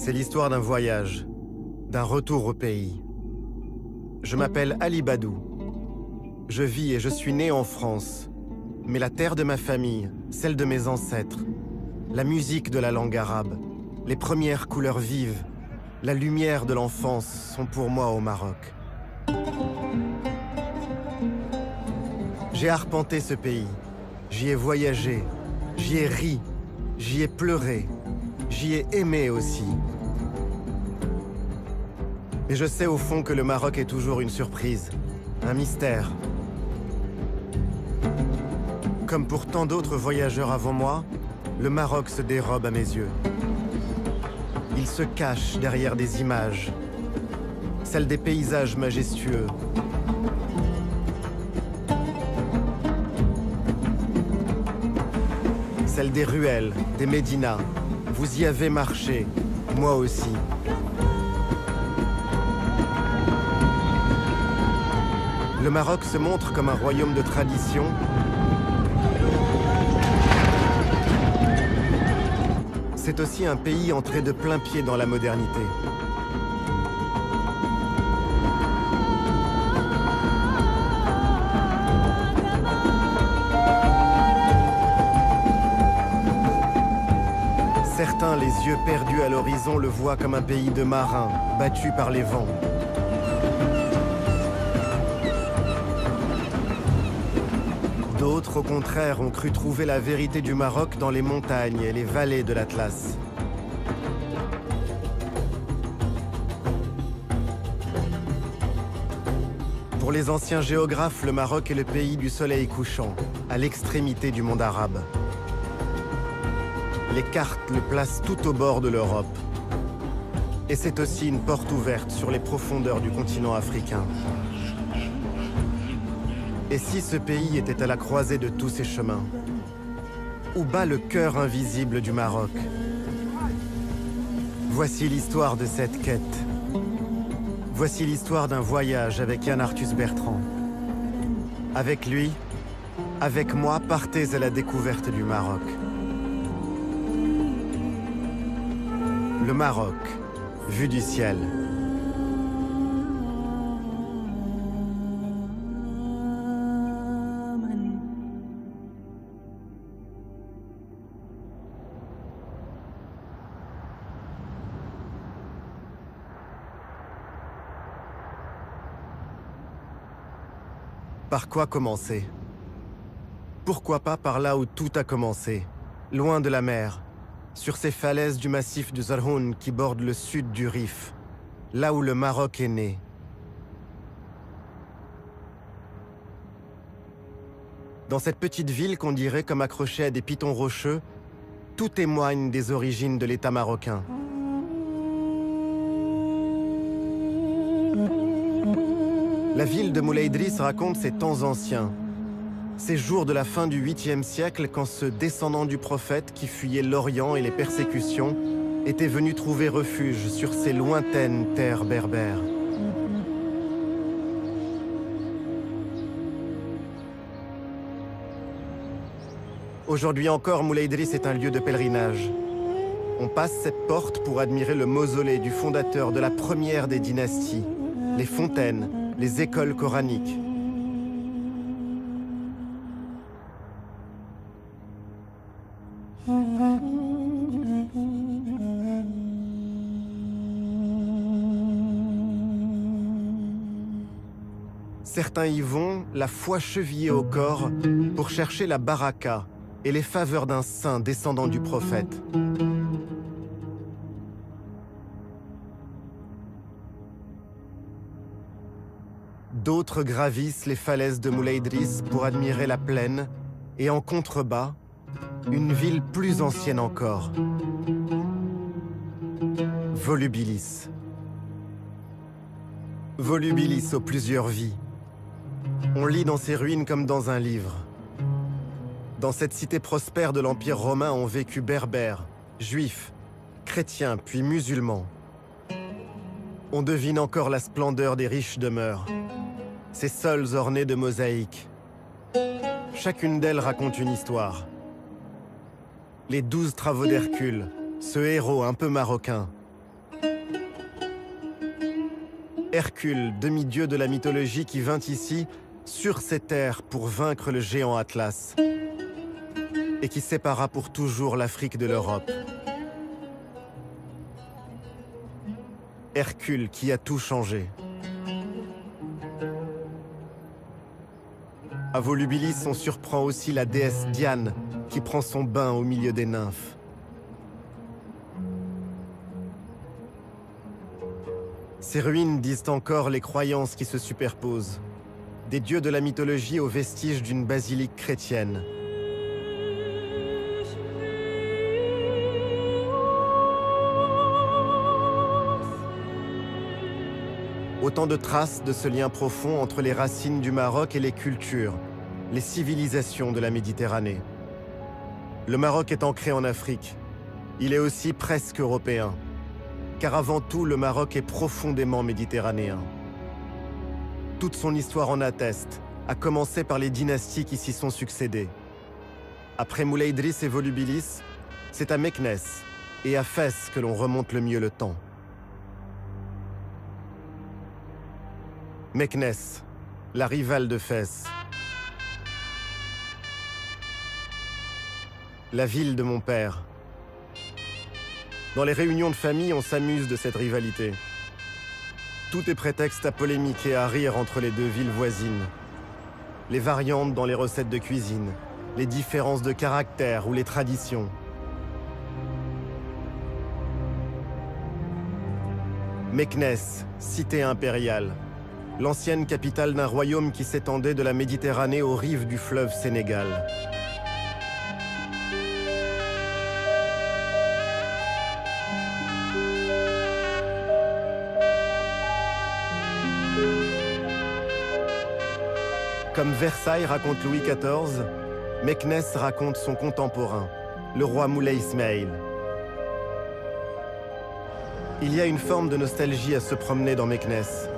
C'est l'histoire d'un voyage, d'un retour au pays. Je m'appelle Ali Badou. Je vis et je suis né en France. Mais la terre de ma famille, celle de mes ancêtres, la musique de la langue arabe, les premières couleurs vives, la lumière de l'enfance sont pour moi au Maroc. J'ai arpenté ce pays, j'y ai voyagé, j'y ai ri, j'y ai pleuré, j'y ai aimé aussi. Et je sais au fond que le Maroc est toujours une surprise, un mystère. Comme pour tant d'autres voyageurs avant moi, le Maroc se dérobe à mes yeux. Il se cache derrière des images, celles des paysages majestueux. Celles des ruelles, des médinas. Vous y avez marché, moi aussi. Le Maroc se montre comme un royaume de tradition. C'est aussi un pays entré de plein pied dans la modernité. Certains, les yeux perdus à l'horizon, le voient comme un pays de marins, battus par les vents. D'autres, au contraire, ont cru trouver la vérité du Maroc dans les montagnes et les vallées de l'Atlas. Pour les anciens géographes, le Maroc est le pays du soleil couchant, à l'extrémité du monde arabe. Les cartes le placent tout au bord de l'Europe. Et c'est aussi une porte ouverte sur les profondeurs du continent africain. Et si ce pays était à la croisée de tous ces chemins? Où bat le cœur invisible du Maroc? Voici l'histoire de cette quête. Voici l'histoire d'un voyage avec Yann Arthus Bertrand. Avec lui, avec moi, partez à la découverte du Maroc. Le Maroc, vu du ciel. Par quoi commencer? Pourquoi pas par là où tout a commencé, loin de la mer, sur ces falaises du massif du Zarhoun qui bordent le sud du Rif, là où le Maroc est né. Dans cette petite ville qu'on dirait comme accrochée à des pitons rocheux, tout témoigne des origines de l'État marocain. La ville de Moulay Idriss raconte ses temps anciens, ces jours de la fin du 8e siècle quand ce descendant du prophète qui fuyait l'Orient et les persécutions était venu trouver refuge sur ces lointaines terres berbères. Aujourd'hui encore, Moulay Idriss est un lieu de pèlerinage. On passe cette porte pour admirer le mausolée du fondateur de la première des dynasties, les fontaines, les écoles coraniques. Certains y vont, la foi chevillée au corps, pour chercher la baraka et les faveurs d'un saint descendant du prophète. D'autres gravissent les falaises de Moulay Idriss pour admirer la plaine et en contrebas, une ville plus ancienne encore. Volubilis. Volubilis aux plusieurs vies. On lit dans ces ruines comme dans un livre. Dans cette cité prospère de l'Empire romain ont vécu berbères, juifs, chrétiens puis musulmans. On devine encore la splendeur des riches demeures, ces sols ornés de mosaïques. Chacune d'elles raconte une histoire. Les 12 travaux d'Hercule, ce héros un peu marocain. Hercule, demi-dieu de la mythologie qui vint ici, sur ces terres, pour vaincre le géant Atlas, et qui sépara pour toujours l'Afrique de l'Europe. Hercule qui a tout changé. À Volubilis, on surprend aussi la déesse Diane, qui prend son bain au milieu des nymphes. Ces ruines disent encore les croyances qui se superposent. Des dieux de la mythologie aux vestiges d'une basilique chrétienne. Autant de traces de ce lien profond entre les racines du Maroc et les cultures, les civilisations de la Méditerranée. Le Maroc est ancré en Afrique. Il est aussi presque européen. Car avant tout, le Maroc est profondément méditerranéen. Toute son histoire en atteste, à commencer par les dynasties qui s'y sont succédées. Après Moulay Idriss et Volubilis, c'est à Meknès et à Fès que l'on remonte le mieux le temps. Meknès, la rivale de Fès. La ville de mon père. Dans les réunions de famille, on s'amuse de cette rivalité. Tout est prétexte à polémiquer et à rire entre les deux villes voisines. Les variantes dans les recettes de cuisine, les différences de caractère ou les traditions. Meknès, cité impériale. L'ancienne capitale d'un royaume qui s'étendait de la Méditerranée aux rives du fleuve Sénégal. Comme Versailles raconte Louis XIV, Meknès raconte son contemporain, le roi Moulay Ismail. Il y a une forme de nostalgie à se promener dans Meknès,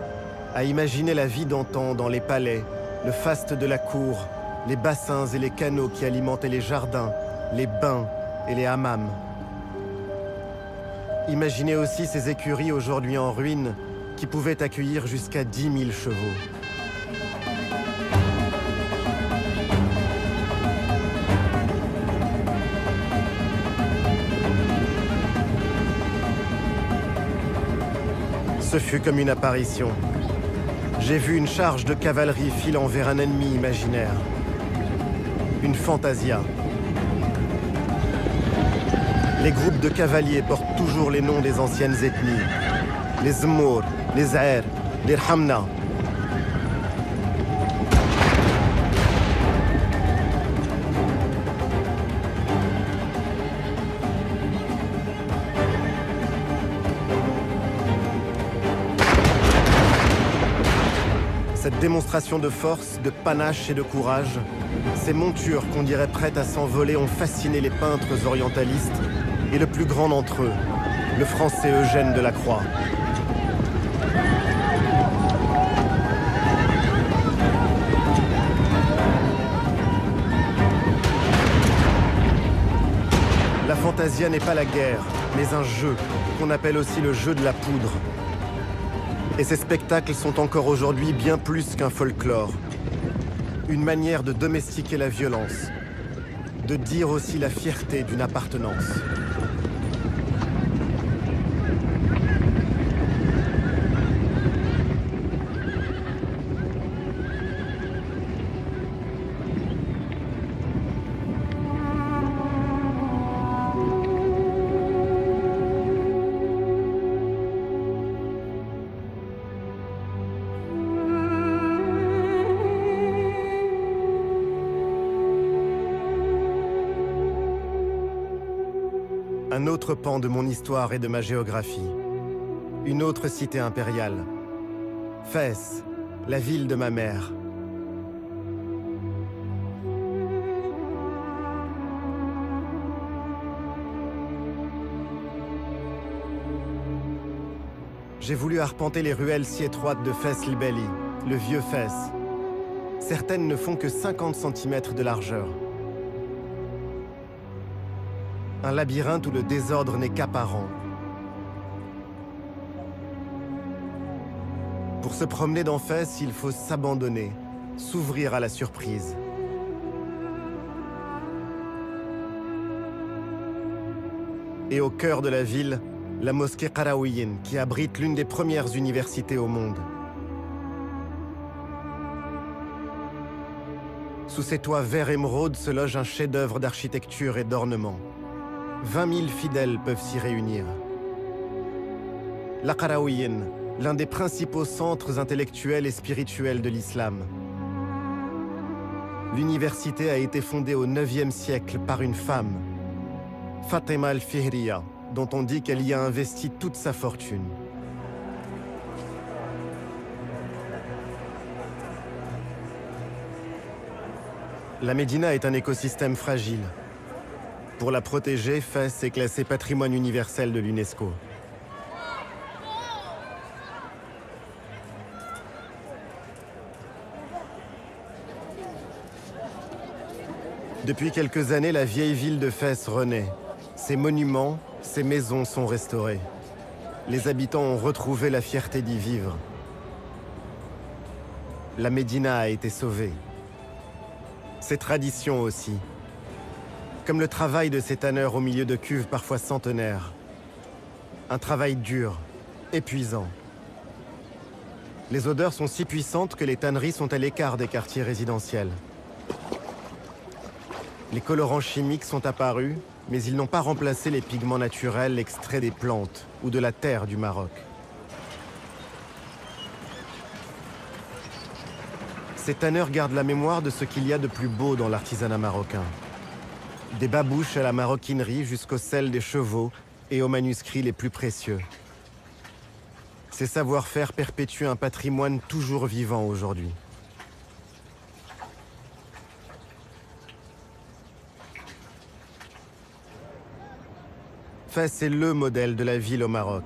à imaginer la vie d'antan dans les palais, le faste de la cour, les bassins et les canaux qui alimentaient les jardins, les bains et les hammams. Imaginez aussi ces écuries aujourd'hui en ruine qui pouvaient accueillir jusqu'à 10 000 chevaux. Ce fut comme une apparition. J'ai vu une charge de cavalerie filant vers un ennemi imaginaire. Une fantasia. Les groupes de cavaliers portent toujours les noms des anciennes ethnies. Les Zmour, les Aer, les Rhamna. Cette démonstration de force, de panache et de courage, ces montures qu'on dirait prêtes à s'envoler ont fasciné les peintres orientalistes et le plus grand d'entre eux, le français Eugène Delacroix. La fantasia n'est pas la guerre, mais un jeu, qu'on appelle aussi le jeu de la poudre. Et ces spectacles sont encore aujourd'hui bien plus qu'un folklore. Une manière de domestiquer la violence, de dire aussi la fierté d'une appartenance. Un autre pan de mon histoire et de ma géographie. Une autre cité impériale. Fès, la ville de ma mère. J'ai voulu arpenter les ruelles si étroites de Fès el Belli, le vieux Fès. Certaines ne font que 50 cm de largeur. Un labyrinthe où le désordre n'est qu'apparent. Pour se promener dans Fès, il faut s'abandonner, s'ouvrir à la surprise. Et au cœur de la ville, la mosquée Qarawiyyin, qui abrite l'une des premières universités au monde. Sous ses toits vert émeraude se loge un chef-d'œuvre d'architecture et d'ornement. 20 000 fidèles peuvent s'y réunir. La Qarawiyyin, l'un des principaux centres intellectuels et spirituels de l'islam. L'université a été fondée au IXe siècle par une femme, Fatima al-Fihriya, dont on dit qu'elle y a investi toute sa fortune. La Médina est un écosystème fragile. Pour la protéger, Fès est classé patrimoine universel de l'UNESCO. Depuis quelques années, la vieille ville de Fès renaît. Ses monuments, ses maisons sont restaurés. Les habitants ont retrouvé la fierté d'y vivre. La Médina a été sauvée. Ses traditions aussi. Comme le travail de ces tanneurs au milieu de cuves parfois centenaires. Un travail dur, épuisant. Les odeurs sont si puissantes que les tanneries sont à l'écart des quartiers résidentiels. Les colorants chimiques sont apparus, mais ils n'ont pas remplacé les pigments naturels extraits des plantes ou de la terre du Maroc. Ces tanneurs gardent la mémoire de ce qu'il y a de plus beau dans l'artisanat marocain. Des babouches à la maroquinerie jusqu'aux selles des chevaux et aux manuscrits les plus précieux. Ces savoir-faire perpétuent un patrimoine toujours vivant aujourd'hui. Fès est le modèle de la ville au Maroc.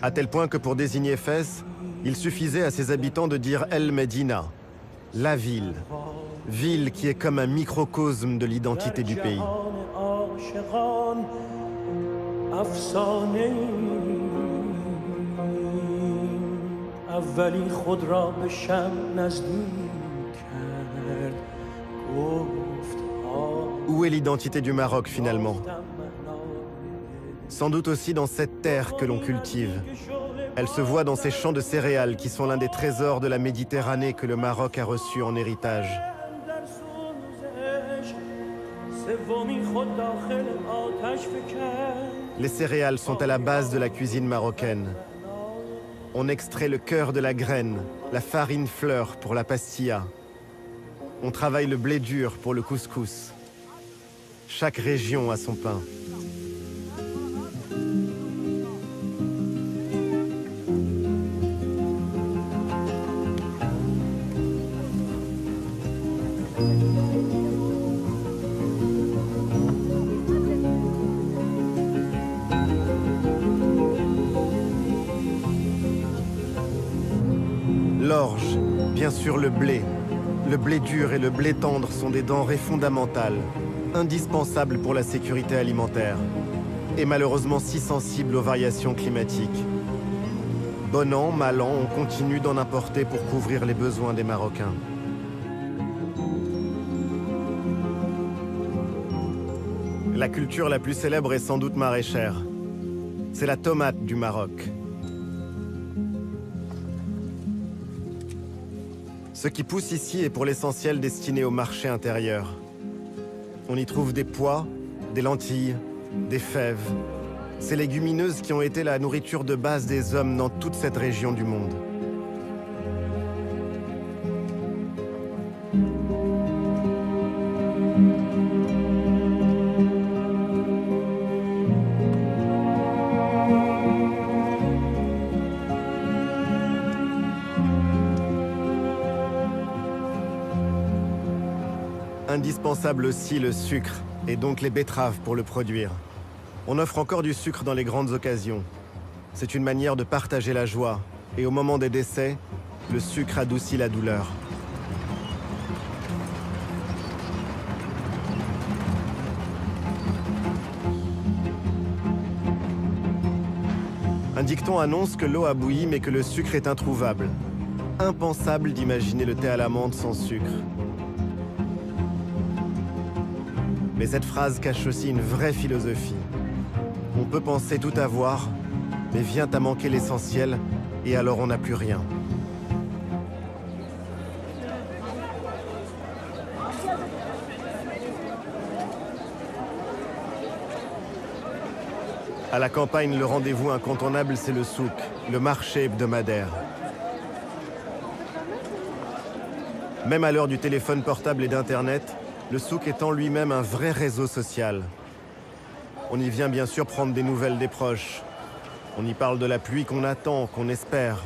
À tel point que pour désigner Fès, il suffisait à ses habitants de dire El Medina, la ville. Ville qui est comme un microcosme de l'identité du pays. Où est l'identité du Maroc finalement ? Sans doute aussi dans cette terre que l'on cultive. Elle se voit dans ces champs de céréales qui sont l'un des trésors de la Méditerranée que le Maroc a reçu en héritage. Les céréales sont à la base de la cuisine marocaine. On extrait le cœur de la graine, la farine fleur pour la pastilla. On travaille le blé dur pour le couscous. Chaque région a son pain. L'orge, bien sûr le blé. Le blé dur et le blé tendre sont des denrées fondamentales, indispensables pour la sécurité alimentaire, et malheureusement si sensibles aux variations climatiques. Bon an, mal an, on continue d'en importer pour couvrir les besoins des Marocains. La culture la plus célèbre est sans doute maraîchère. C'est la tomate du Maroc. Ce qui pousse ici est pour l'essentiel destiné au marché intérieur. On y trouve des pois, des lentilles, des fèves. Ces légumineuses qui ont été la nourriture de base des hommes dans toute cette région du monde. Indispensable aussi le sucre, et donc les betteraves pour le produire. On offre encore du sucre dans les grandes occasions. C'est une manière de partager la joie, et au moment des décès, le sucre adoucit la douleur. Un Un dicton annonce que l'eau a bouilli mais que le sucre est introuvable. Impensable d'imaginer le thé à la menthe sans sucre. Mais cette phrase cache aussi une vraie philosophie. On peut penser tout avoir, mais vient à manquer l'essentiel, et alors on n'a plus rien. À la campagne, le rendez-vous incontournable, c'est le souk, le marché hebdomadaire. Même à l'heure du téléphone portable et d'Internet, le souk est en lui-même un vrai réseau social. On y vient bien sûr prendre des nouvelles des proches. On y parle de la pluie qu'on attend, qu'on espère.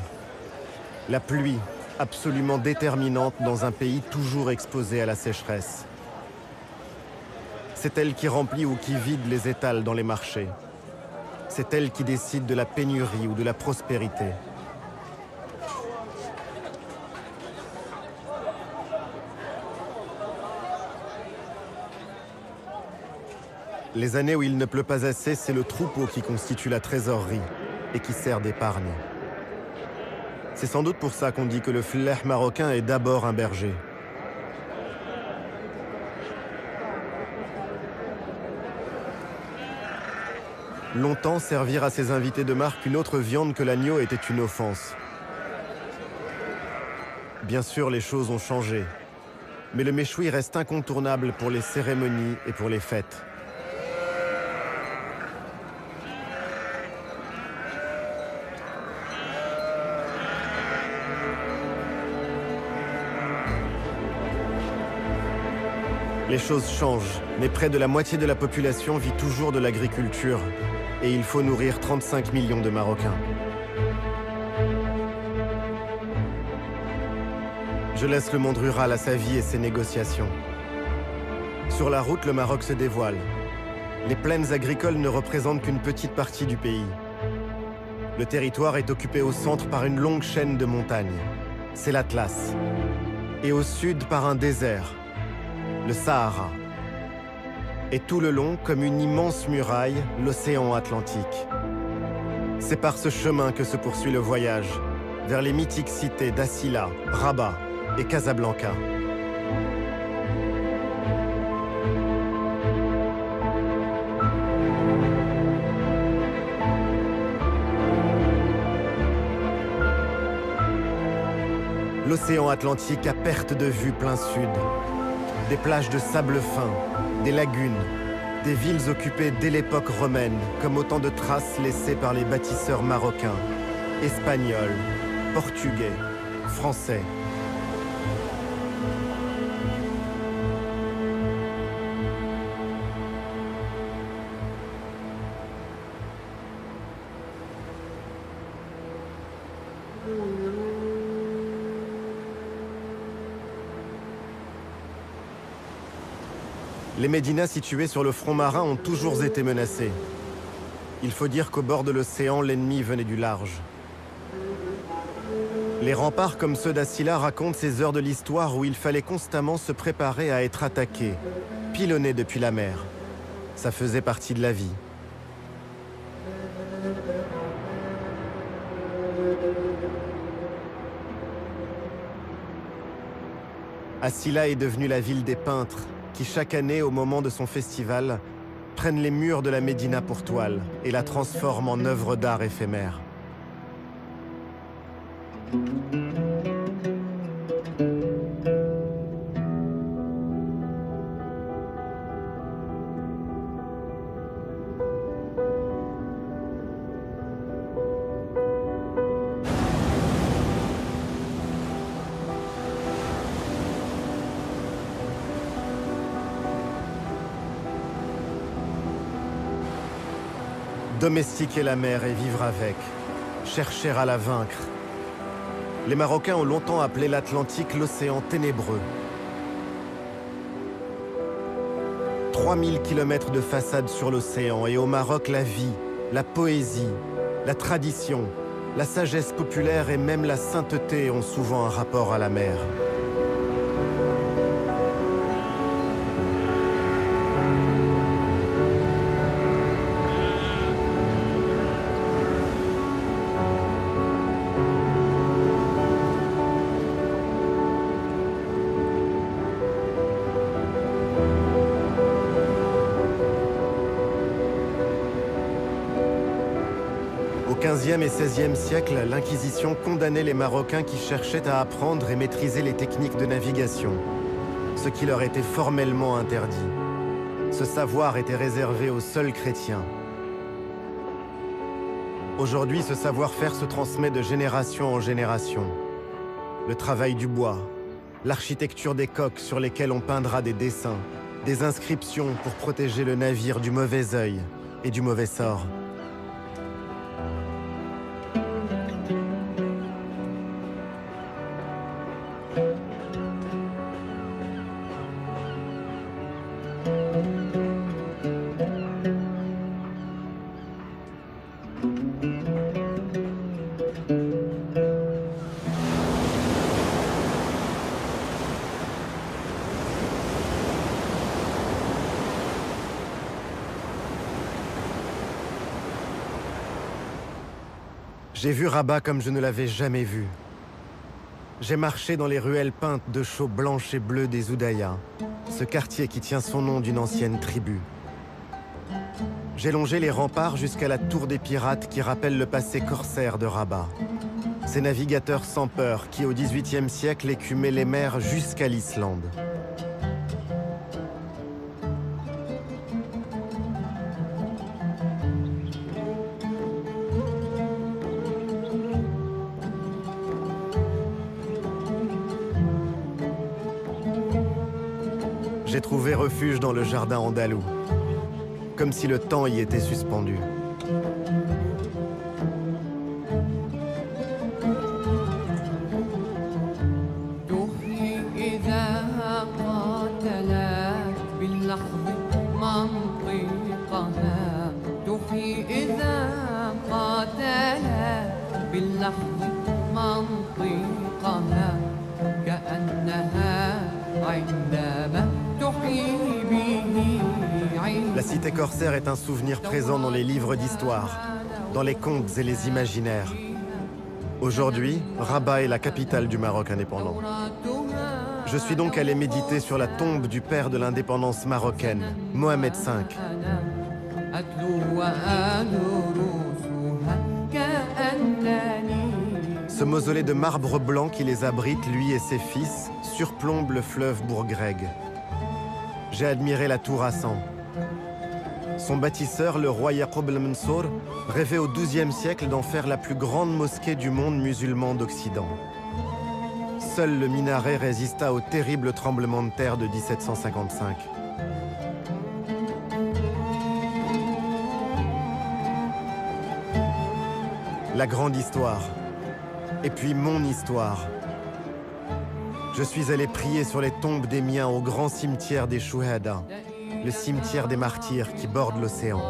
La pluie, absolument déterminante dans un pays toujours exposé à la sécheresse. C'est elle qui remplit ou qui vide les étals dans les marchés. C'est elle qui décide de la pénurie ou de la prospérité. Les années où il ne pleut pas assez, c'est le troupeau qui constitue la trésorerie et qui sert d'épargne. C'est sans doute pour ça qu'on dit que le fleh marocain est d'abord un berger. Longtemps, servir à ses invités de marque une autre viande que l'agneau était une offense. Bien sûr, les choses ont changé, mais le méchoui reste incontournable pour les cérémonies et pour les fêtes. Les choses changent, mais près de la moitié de la population vit toujours de l'agriculture. Et il faut nourrir 35 millions de Marocains. Je laisse le monde rural à sa vie et ses négociations. Sur la route, le Maroc se dévoile. Les plaines agricoles ne représentent qu'une petite partie du pays. Le territoire est occupé au centre par une longue chaîne de montagnes. C'est l'Atlas. Et au sud par un désert, le Sahara. Et tout le long, comme une immense muraille, l'océan Atlantique. C'est par ce chemin que se poursuit le voyage, vers les mythiques cités d'Assila, Rabat et Casablanca. L'océan Atlantique à perte de vue plein sud. Des plages de sable fin, des lagunes, des villes occupées dès l'époque romaine, comme autant de traces laissées par les bâtisseurs marocains, espagnols, portugais, français. Les médinas situés sur le front marin ont toujours été menacés. Il faut dire qu'au bord de l'océan, l'ennemi venait du large. Les remparts comme ceux d'Assila racontent ces heures de l'histoire où il fallait constamment se préparer à être attaqué, pilonné depuis la mer. Ça faisait partie de la vie. Assila est devenue la ville des peintres, qui chaque année, au moment de son festival, prennent les murs de la Médina pour toile et la transforment en œuvre d'art éphémère. Domestiquer la mer et vivre avec, chercher à la vaincre. Les Marocains ont longtemps appelé l'Atlantique l'océan ténébreux. 3000 kilomètres de façade sur l'océan et au Maroc la vie, la poésie, la tradition, la sagesse populaire et même la sainteté ont souvent un rapport à la mer. Au XVe et XVIe siècle, l'Inquisition condamnait les Marocains qui cherchaient à apprendre et maîtriser les techniques de navigation, ce qui leur était formellement interdit. Ce savoir était réservé aux seuls chrétiens. Aujourd'hui, ce savoir-faire se transmet de génération en génération. Le travail du bois, l'architecture des coques sur lesquelles on peindra des dessins, des inscriptions pour protéger le navire du mauvais œil et du mauvais sort. J'ai vu Rabat comme je ne l'avais jamais vu. J'ai marché dans les ruelles peintes de chaux blanches et bleues des Oudayas, ce quartier qui tient son nom d'une ancienne tribu. J'ai longé les remparts jusqu'à la tour des pirates qui rappelle le passé corsaire de Rabat. Ces navigateurs sans peur qui, au XVIIIe siècle, écumaient les mers jusqu'à l'Islande. J'ai trouvé refuge dans le jardin andalou, comme si le temps y était suspendu. La cité corsaire est un souvenir présent dans les livres d'histoire, dans les contes et les imaginaires. Aujourd'hui, Rabat est la capitale du Maroc indépendant. Je suis donc allé méditer sur la tombe du père de l'indépendance marocaine, Mohamed V. Ce mausolée de marbre blanc qui les abrite, lui et ses fils, surplombe le fleuve Bourgreg. J'ai admiré la tour Hassan. Son bâtisseur, le roi Yaqub el-Mansour, rêvait au XIIe siècle d'en faire la plus grande mosquée du monde musulman d'Occident. Seul le minaret résista au terrible tremblement de terre de 1755. La grande histoire. Et puis mon histoire. Je suis allé prier sur les tombes des miens au grand cimetière des Chouhada, le cimetière des martyrs qui borde l'océan.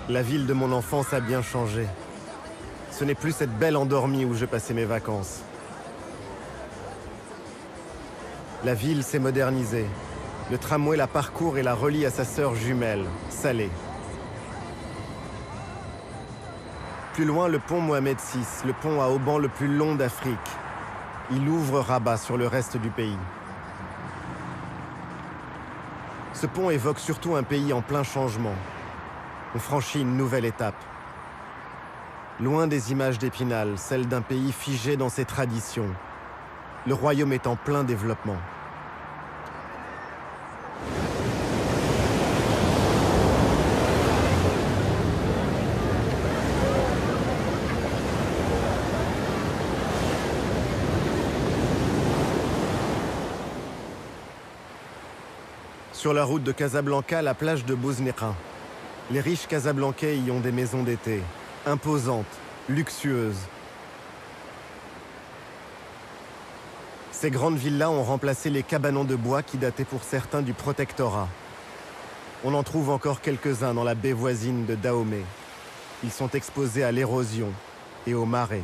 La ville de mon enfance a bien changé. Ce n'est plus cette belle endormie où je passais mes vacances. La ville s'est modernisée. Le tramway la parcourt et la relie à sa sœur jumelle, Salé. Plus loin, le pont Mohamed VI, le pont à haubans le plus long d'Afrique. Il ouvre Rabat sur le reste du pays. Ce pont évoque surtout un pays en plein changement. On franchit une nouvelle étape. Loin des images d'Épinal, celle d'un pays figé dans ses traditions. Le royaume est en plein développement. Sur la route de Casablanca, la plage de Bouzneqa. Les riches Casablancais y ont des maisons d'été, imposantes, luxueuses. Ces grandes villas ont remplacé les cabanons de bois qui dataient pour certains du protectorat. On en trouve encore quelques-uns dans la baie voisine de Dahomey. Ils sont exposés à l'érosion et aux marées.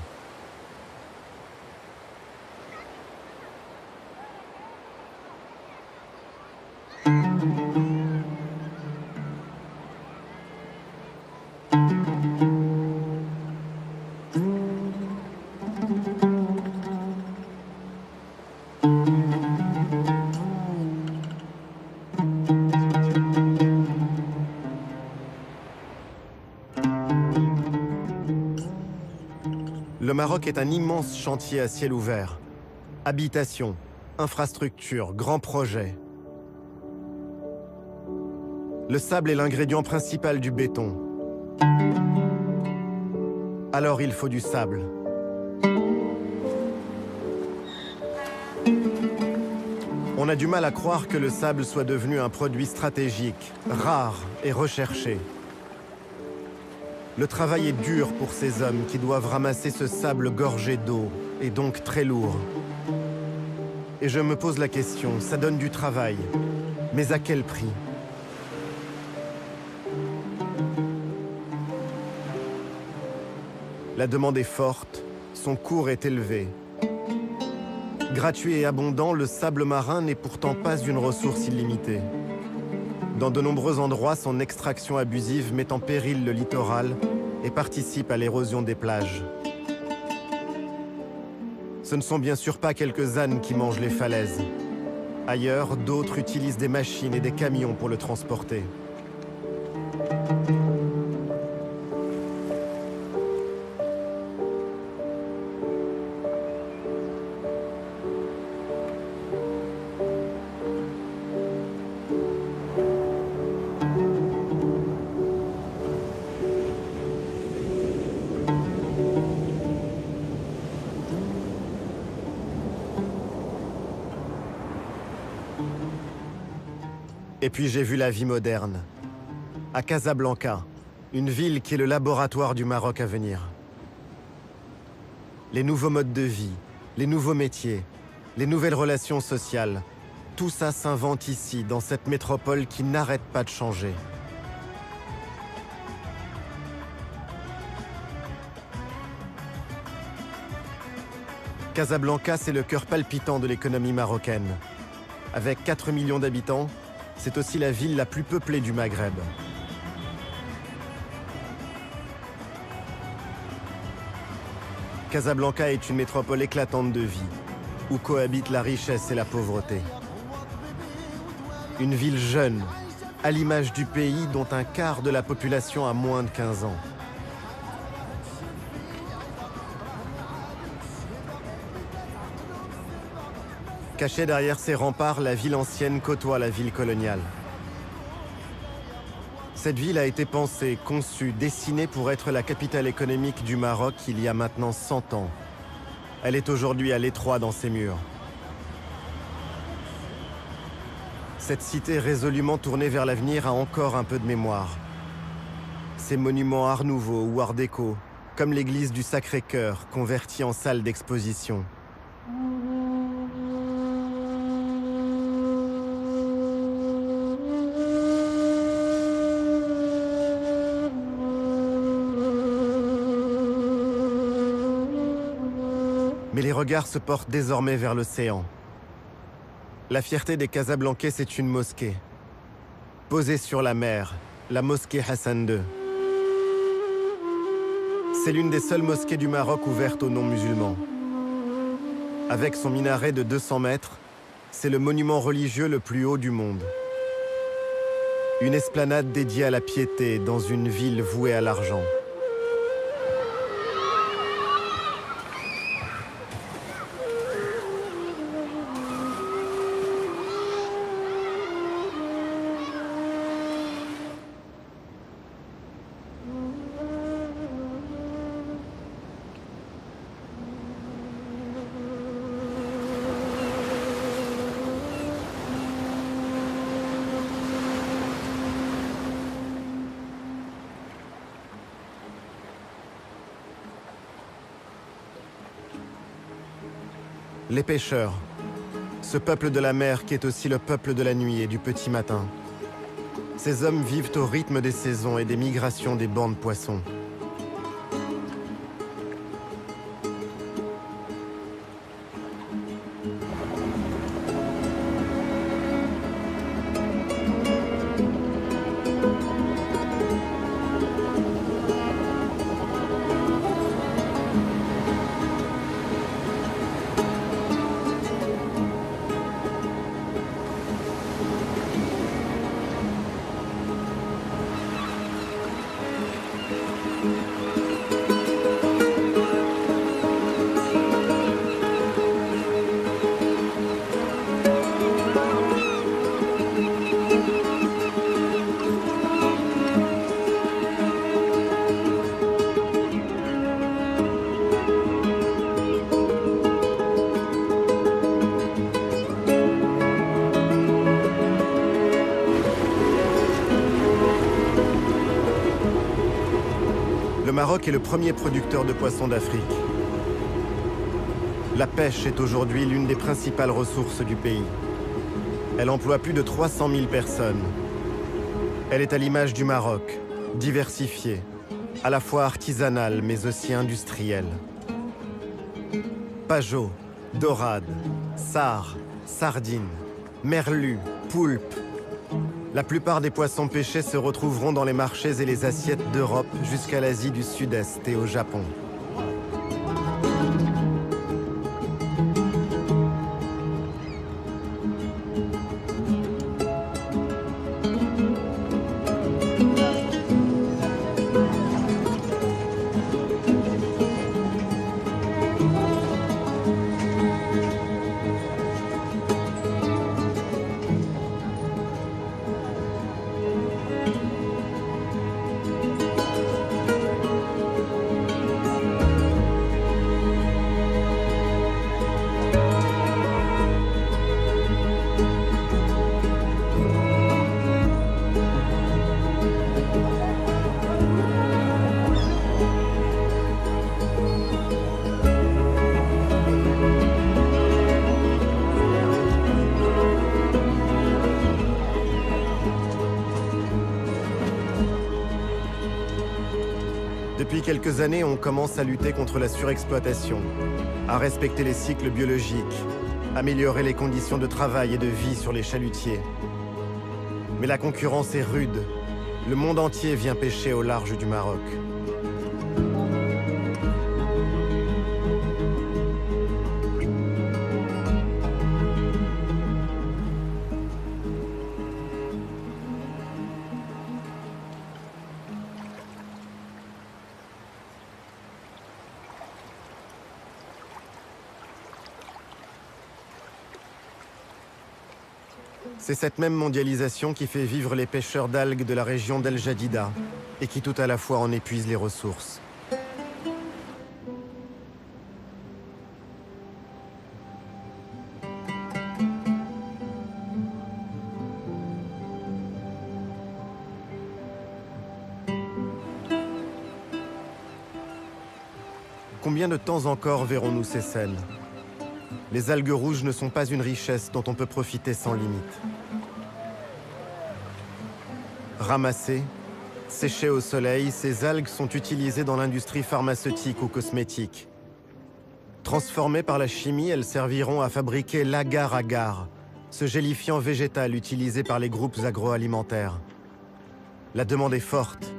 Le Maroc est un immense chantier à ciel ouvert. Habitation, infrastructures, grands projets. Le sable est l'ingrédient principal du béton. Alors il faut du sable. On a du mal à croire que le sable soit devenu un produit stratégique, rare et recherché. Le travail est dur pour ces hommes qui doivent ramasser ce sable gorgé d'eau, et donc très lourd. Et je me pose la question, ça donne du travail, mais à quel prix ? La demande est forte, son cours est élevé. Gratuit et abondant, le sable marin n'est pourtant pas une ressource illimitée. Dans de nombreux endroits, son extraction abusive met en péril le littoral et participe à l'érosion des plages. Ce ne sont bien sûr pas quelques ânes qui mangent les falaises. Ailleurs, d'autres utilisent des machines et des camions pour le transporter. Et puis j'ai vu la vie moderne, à Casablanca, une ville qui est le laboratoire du Maroc à venir. Les nouveaux modes de vie, les nouveaux métiers, les nouvelles relations sociales, tout ça s'invente ici, dans cette métropole qui n'arrête pas de changer. Casablanca, c'est le cœur palpitant de l'économie marocaine. Avec 4 millions d'habitants, c'est aussi la ville la plus peuplée du Maghreb. Casablanca est une métropole éclatante de vie, où cohabitent la richesse et la pauvreté. Une ville jeune, à l'image du pays dont un quart de la population a moins de 15 ans. Cachée derrière ses remparts, la ville ancienne côtoie la ville coloniale. Cette ville a été pensée, conçue, dessinée pour être la capitale économique du Maroc il y a maintenant 100 ans. Elle est aujourd'hui à l'étroit dans ses murs. Cette cité résolument tournée vers l'avenir a encore un peu de mémoire. Ses monuments Art Nouveau ou Art Déco, comme l'église du Sacré-Cœur, convertie en salle d'exposition. Mais les regards se portent désormais vers l'océan. La fierté des Casablancais, c'est une mosquée. Posée sur la mer, la mosquée Hassan II. C'est l'une des seules mosquées du Maroc ouvertes aux non-musulmans. Avec son minaret de 200 mètres, c'est le monument religieux le plus haut du monde. Une esplanade dédiée à la piété dans une ville vouée à l'argent. Les pêcheurs, ce peuple de la mer qui est aussi le peuple de la nuit et du petit matin. Ces hommes vivent au rythme des saisons et des migrations des bancs de poissons. Le Maroc est le premier producteur de poissons d'Afrique. La pêche est aujourd'hui l'une des principales ressources du pays. Elle emploie plus de 300 000 personnes. Elle est à l'image du Maroc, diversifiée, à la fois artisanale mais aussi industrielle. Pajot, dorade, sard, sardine, merlu, poulpe. La plupart des poissons pêchés se retrouveront dans les marchés et les assiettes d'Europe jusqu'à l'Asie du Sud-Est et au Japon. Depuis quelques années, on commence à lutter contre la surexploitation, à respecter les cycles biologiques, améliorer les conditions de travail et de vie sur les chalutiers. Mais la concurrence est rude. Le monde entier vient pêcher au large du Maroc. C'est cette même mondialisation qui fait vivre les pêcheurs d'algues de la région d'El Jadida et qui tout à la fois en épuise les ressources. Combien de temps encore verrons-nous ces scènes? Les algues rouges ne sont pas une richesse dont on peut profiter sans limite. Ramassées, séchées au soleil, ces algues sont utilisées dans l'industrie pharmaceutique ou cosmétique. Transformées par la chimie, elles serviront à fabriquer l'agar-agar, ce gélifiant végétal utilisé par les groupes agroalimentaires. La demande est forte.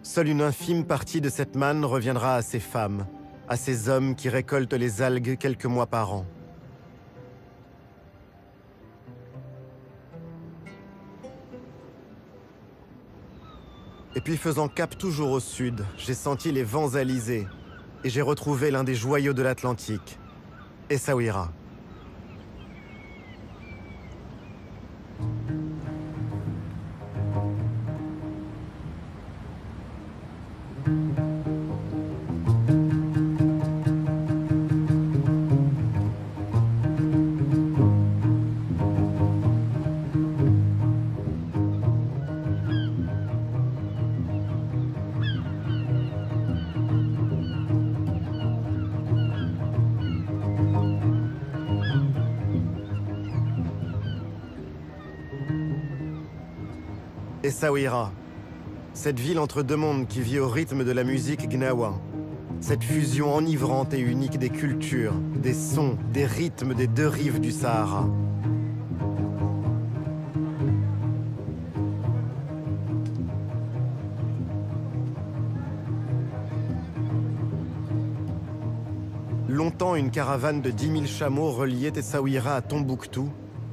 Seule une infime partie de cette manne reviendra à ces femmes, à ces hommes qui récoltent les algues quelques mois par an. Et puis faisant cap toujours au sud, j'ai senti les vents alizés et j'ai retrouvé l'un des joyaux de l'Atlantique, Essaouira. Essaouira, cette ville entre deux mondes qui vit au rythme de la musique gnawa. Cette fusion enivrante et unique des cultures, des sons, des rythmes des deux rives du Sahara. Longtemps, une caravane de 10 000 chameaux reliait Essaouira à Tombouctou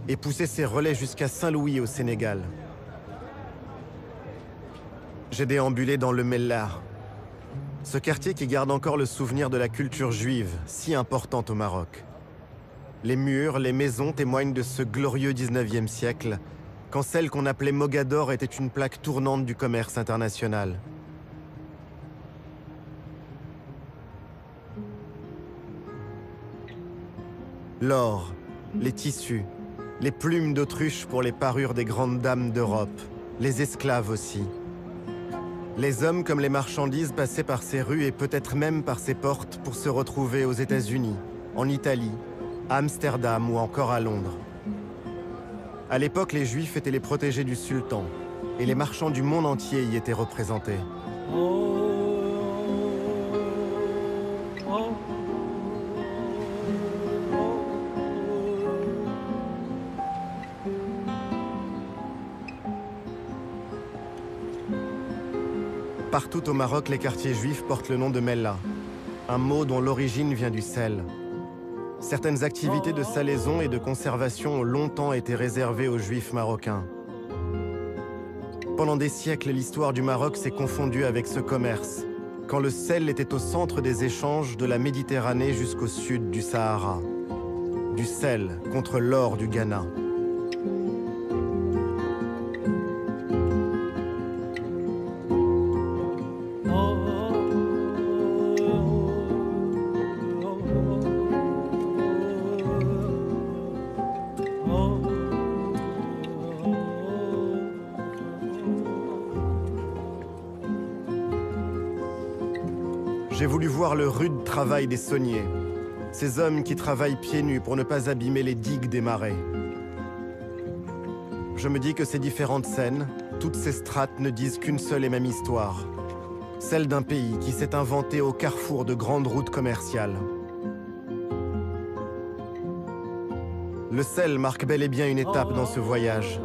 et poussait ses relais jusqu'à Saint-Louis au Sénégal. J'ai déambulé dans le Mellah, ce quartier qui garde encore le souvenir de la culture juive, si importante au Maroc. Les murs, les maisons témoignent de ce glorieux 19e siècle, quand celle qu'on appelait Mogador était une plaque tournante du commerce international. L'or, les tissus, les plumes d'autruche pour les parures des grandes dames d'Europe, les esclaves aussi. Les hommes comme les marchandises passaient par ces rues et peut-être même par ces portes pour se retrouver aux États-Unis, en Italie, à Amsterdam ou encore à Londres. À l'époque, les Juifs étaient les protégés du sultan, et les marchands du monde entier y étaient représentés. Partout au Maroc, les quartiers juifs portent le nom de Mellah, un mot dont l'origine vient du sel. Certaines activités de salaison et de conservation ont longtemps été réservées aux Juifs marocains. Pendant des siècles, l'histoire du Maroc s'est confondue avec ce commerce, quand le sel était au centre des échanges de la Méditerranée jusqu'au sud du Sahara. Du sel contre l'or du Ghana. J'ai voulu voir le rude travail des sauniers, ces hommes qui travaillent pieds nus pour ne pas abîmer les digues des marais. Je me dis que ces différentes scènes, toutes ces strates ne disent qu'une seule et même histoire, celle d'un pays qui s'est inventé au carrefour de grandes routes commerciales. Le sel marque bel et bien une étape dans ce voyage.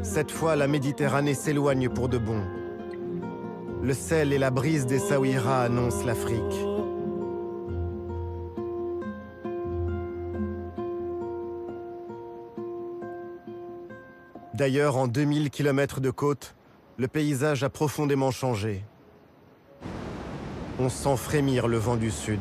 Cette fois, la Méditerranée s'éloigne pour de bon. Le sel et la brise des Saouira annoncent l'Afrique. D'ailleurs, en 2000 km de côte, le paysage a profondément changé. On sent frémir le vent du sud.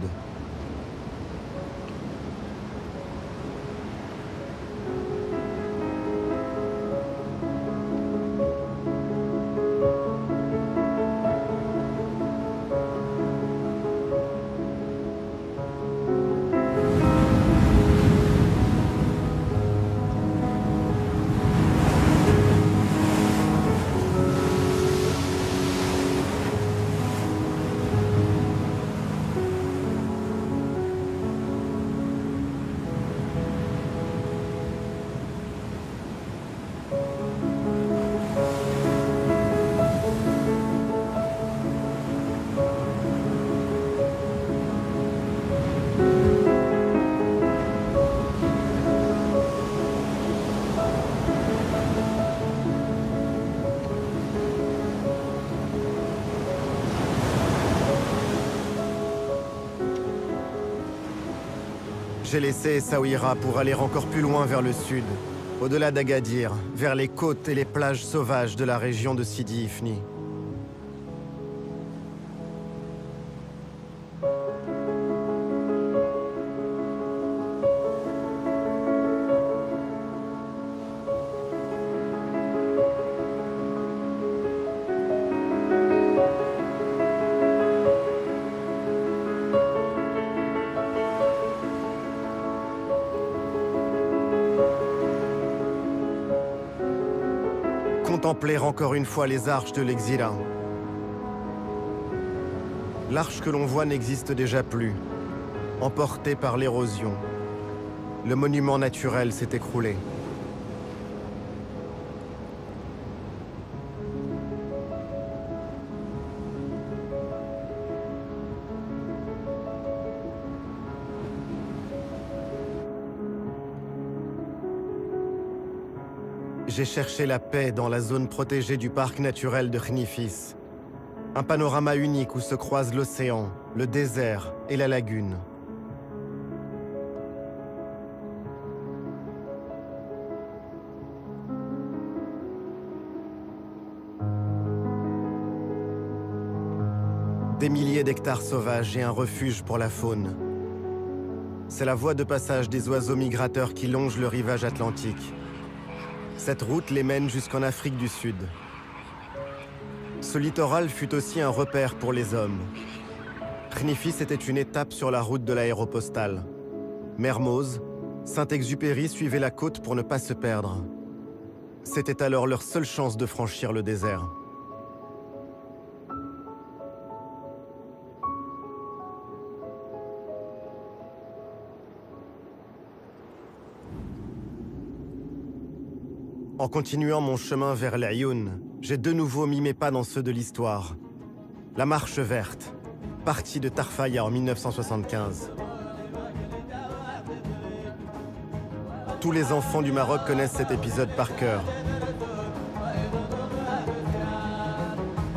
J'ai laissé Essaouira pour aller encore plus loin vers le sud, au-delà d'Agadir, vers les côtes et les plages sauvages de la région de Sidi Ifni. Contempler encore une fois les arches de l'Exila. L'arche que l'on voit n'existe déjà plus, emportée par l'érosion. Le monument naturel s'est écroulé. J'ai cherché la paix dans la zone protégée du parc naturel de Khnifis. Un panorama unique où se croisent l'océan, le désert et la lagune. Des milliers d'hectares sauvages et un refuge pour la faune. C'est la voie de passage des oiseaux migrateurs qui longent le rivage atlantique. Cette route les mène jusqu'en Afrique du Sud. Ce littoral fut aussi un repère pour les hommes. Khnifis était une étape sur la route de l'aéropostale. Mermoz, Saint-Exupéry suivaient la côte pour ne pas se perdre. C'était alors leur seule chance de franchir le désert. En continuant mon chemin vers l'Aïoun, j'ai de nouveau mis mes pas dans ceux de l'histoire. La Marche verte, partie de Tarfaya en 1975. Tous les enfants du Maroc connaissent cet épisode par cœur.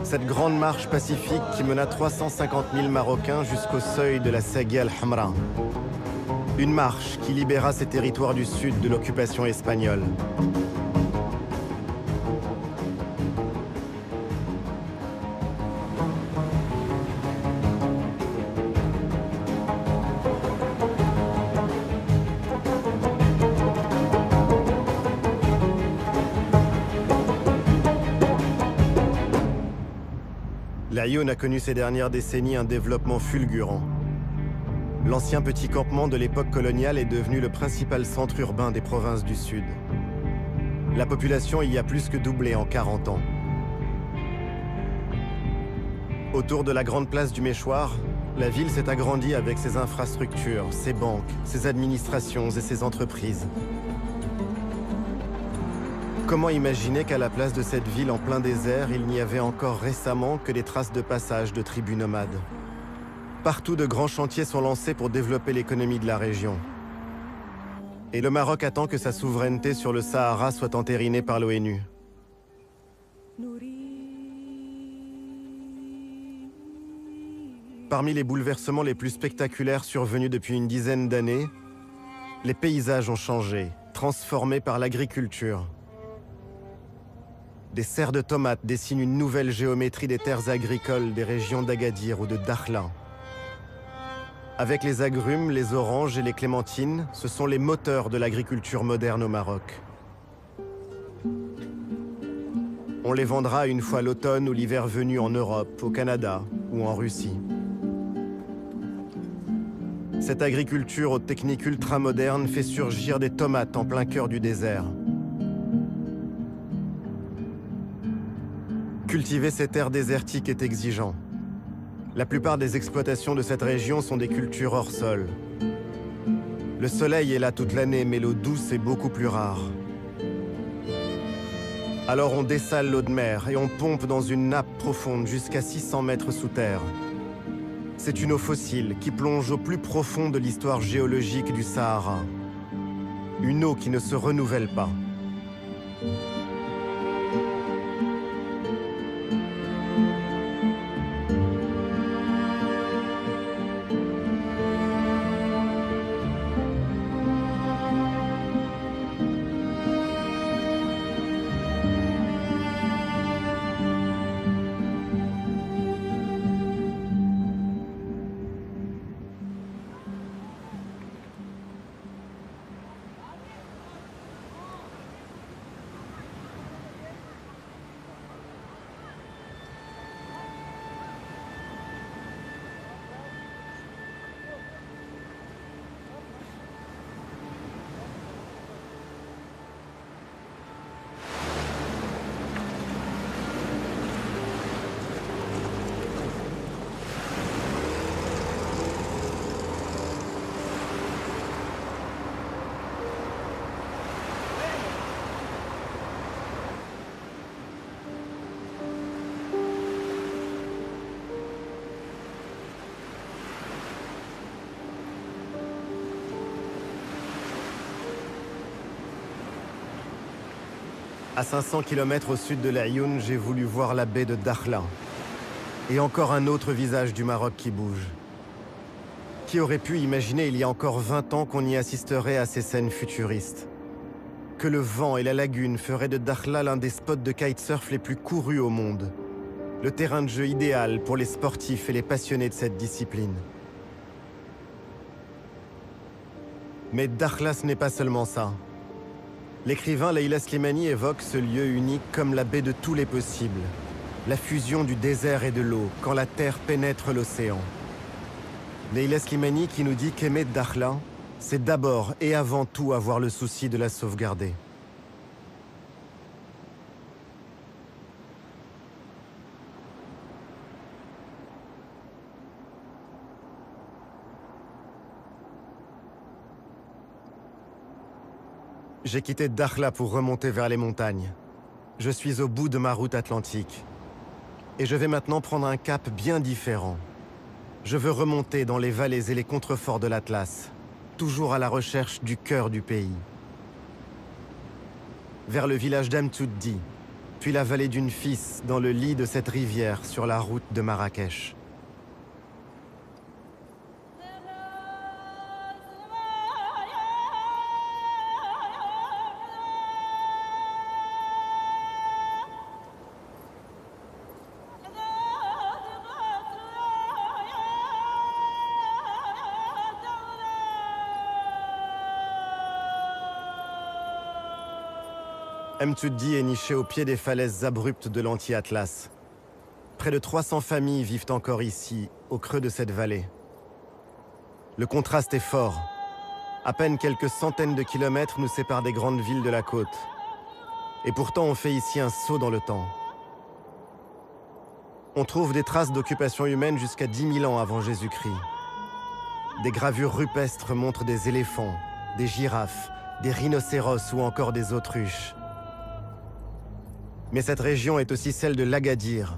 Cette grande marche pacifique qui mena 350 000 Marocains jusqu'au seuil de la Sagia al-Hamra. Une marche qui libéra ces territoires du sud de l'occupation espagnole. L'Aïoun a connu ces dernières décennies un développement fulgurant. L'ancien petit campement de l'époque coloniale est devenu le principal centre urbain des provinces du Sud. La population y a plus que doublé en 40 ans. Autour de la grande place du Méchoir, la ville s'est agrandie avec ses infrastructures, ses banques, ses administrations et ses entreprises. Comment imaginer qu'à la place de cette ville en plein désert, il n'y avait encore récemment que des traces de passage de tribus nomades? Partout, de grands chantiers sont lancés pour développer l'économie de la région. Et le Maroc attend que sa souveraineté sur le Sahara soit entérinée par l'ONU. Parmi les bouleversements les plus spectaculaires survenus depuis une dizaine d'années, les paysages ont changé, transformés par l'agriculture. Des serres de tomates dessinent une nouvelle géométrie des terres agricoles des régions d'Agadir ou de Dakhla. Avec les agrumes, les oranges et les clémentines, ce sont les moteurs de l'agriculture moderne au Maroc. On les vendra une fois l'automne ou l'hiver venu en Europe, au Canada ou en Russie. Cette agriculture aux techniques ultramodernes fait surgir des tomates en plein cœur du désert. Cultiver ces terres désertiques est exigeant. La plupart des exploitations de cette région sont des cultures hors sol. Le soleil est là toute l'année, mais l'eau douce est beaucoup plus rare. Alors on dessale l'eau de mer et on pompe dans une nappe profonde jusqu'à 600 mètres sous terre. C'est une eau fossile qui plonge au plus profond de l'histoire géologique du Sahara. Une eau qui ne se renouvelle pas. À 500 km au sud de l'Aïoun, j'ai voulu voir la baie de Dakhla. Et encore un autre visage du Maroc qui bouge. Qui aurait pu imaginer il y a encore 20 ans qu'on y assisterait à ces scènes futuristes? Que le vent et la lagune feraient de Dakhla l'un des spots de kitesurf les plus courus au monde. Le terrain de jeu idéal pour les sportifs et les passionnés de cette discipline. Mais Dakhla, ce n'est pas seulement ça. L'écrivain Leila Slimani évoque ce lieu unique comme la baie de tous les possibles. La fusion du désert et de l'eau, quand la terre pénètre l'océan. Leila Slimani qui nous dit qu'aimer Dakhla, c'est d'abord et avant tout avoir le souci de la sauvegarder. J'ai quitté Dakhla pour remonter vers les montagnes. Je suis au bout de ma route atlantique. Et je vais maintenant prendre un cap bien différent. Je veux remonter dans les vallées et les contreforts de l'Atlas, toujours à la recherche du cœur du pays. Vers le village d'Amtuddi, puis la vallée d'une Fis dans le lit de cette rivière sur la route de Marrakech. Amtuddi est niché au pied des falaises abruptes de l'anti-Atlas. Près de 300 familles vivent encore ici, au creux de cette vallée. Le contraste est fort. À peine quelques centaines de kilomètres nous séparent des grandes villes de la côte. Et pourtant on fait ici un saut dans le temps. On trouve des traces d'occupation humaine jusqu'à 10 000 ans avant Jésus-Christ. Des gravures rupestres montrent des éléphants, des girafes, des rhinocéros ou encore des autruches. Mais cette région est aussi celle de l'Agadir,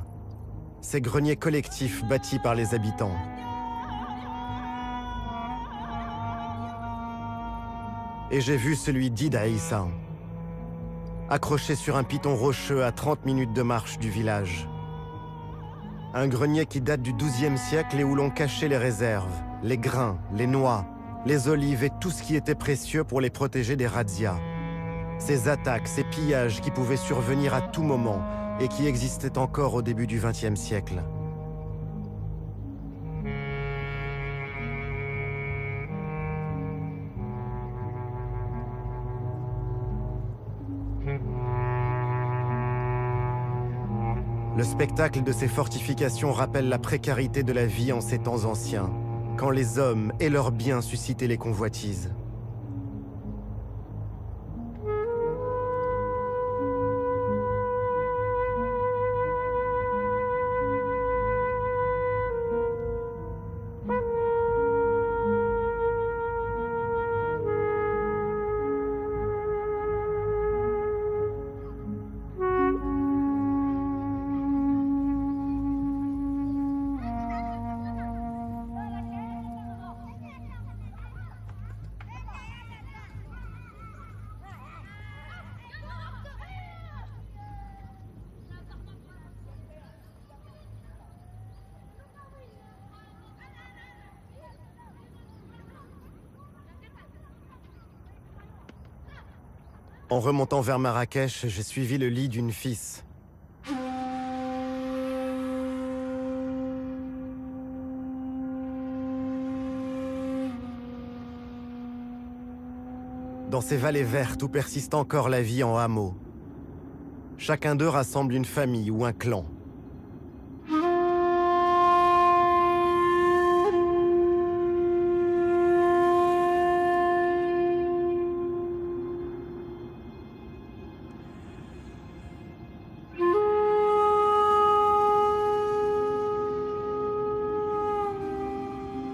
ces greniers collectifs bâtis par les habitants. Et j'ai vu celui d'Id Aïssa, accroché sur un piton rocheux à 30 minutes de marche du village. Un grenier qui date du XIIe siècle et où l'on cachait les réserves, les grains, les noix, les olives et tout ce qui était précieux pour les protéger des razzias. Ces attaques, ces pillages qui pouvaient survenir à tout moment et qui existaient encore au début du XXe siècle. Le spectacle de ces fortifications rappelle la précarité de la vie en ces temps anciens, quand les hommes et leurs biens suscitaient les convoitises. En remontant vers Marrakech, j'ai suivi le lit d'une Fis. Dans ces vallées vertes où persiste encore la vie en hameau, chacun d'eux rassemble une famille ou un clan.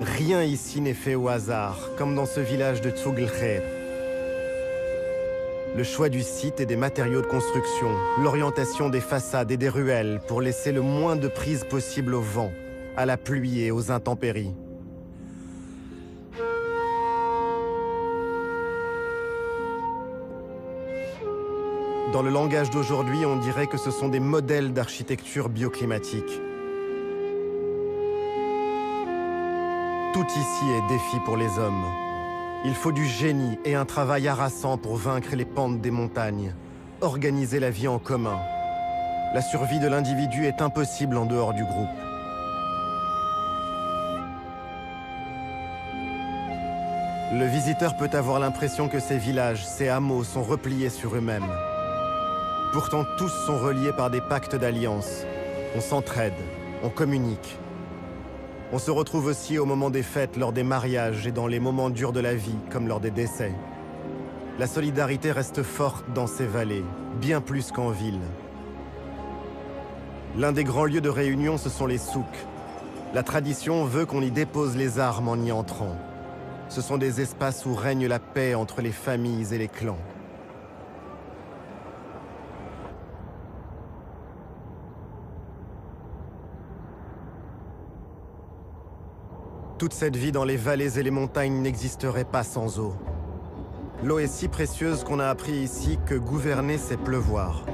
Rien ici n'est fait au hasard, comme dans ce village de Tsougl Khair. Le choix du site et des matériaux de construction, l'orientation des façades et des ruelles pour laisser le moins de prise possible au vent, à la pluie et aux intempéries. Dans le langage d'aujourd'hui, on dirait que ce sont des modèles d'architecture bioclimatique. Tout ici est défi pour les hommes. Il faut du génie et un travail harassant pour vaincre les pentes des montagnes, organiser la vie en commun. La survie de l'individu est impossible en dehors du groupe. Le visiteur peut avoir l'impression que ces villages, ces hameaux sont repliés sur eux-mêmes. Pourtant, tous sont reliés par des pactes d'alliance. On s'entraide, on communique. On se retrouve aussi au moment des fêtes, lors des mariages et dans les moments durs de la vie, comme lors des décès. La solidarité reste forte dans ces vallées, bien plus qu'en ville. L'un des grands lieux de réunion, ce sont les souks. La tradition veut qu'on y dépose les armes en y entrant. Ce sont des espaces où règne la paix entre les familles et les clans. Toute cette vie dans les vallées et les montagnes n'existerait pas sans eau. L'eau est si précieuse qu'on a appris ici que gouverner, c'est pleuvoir.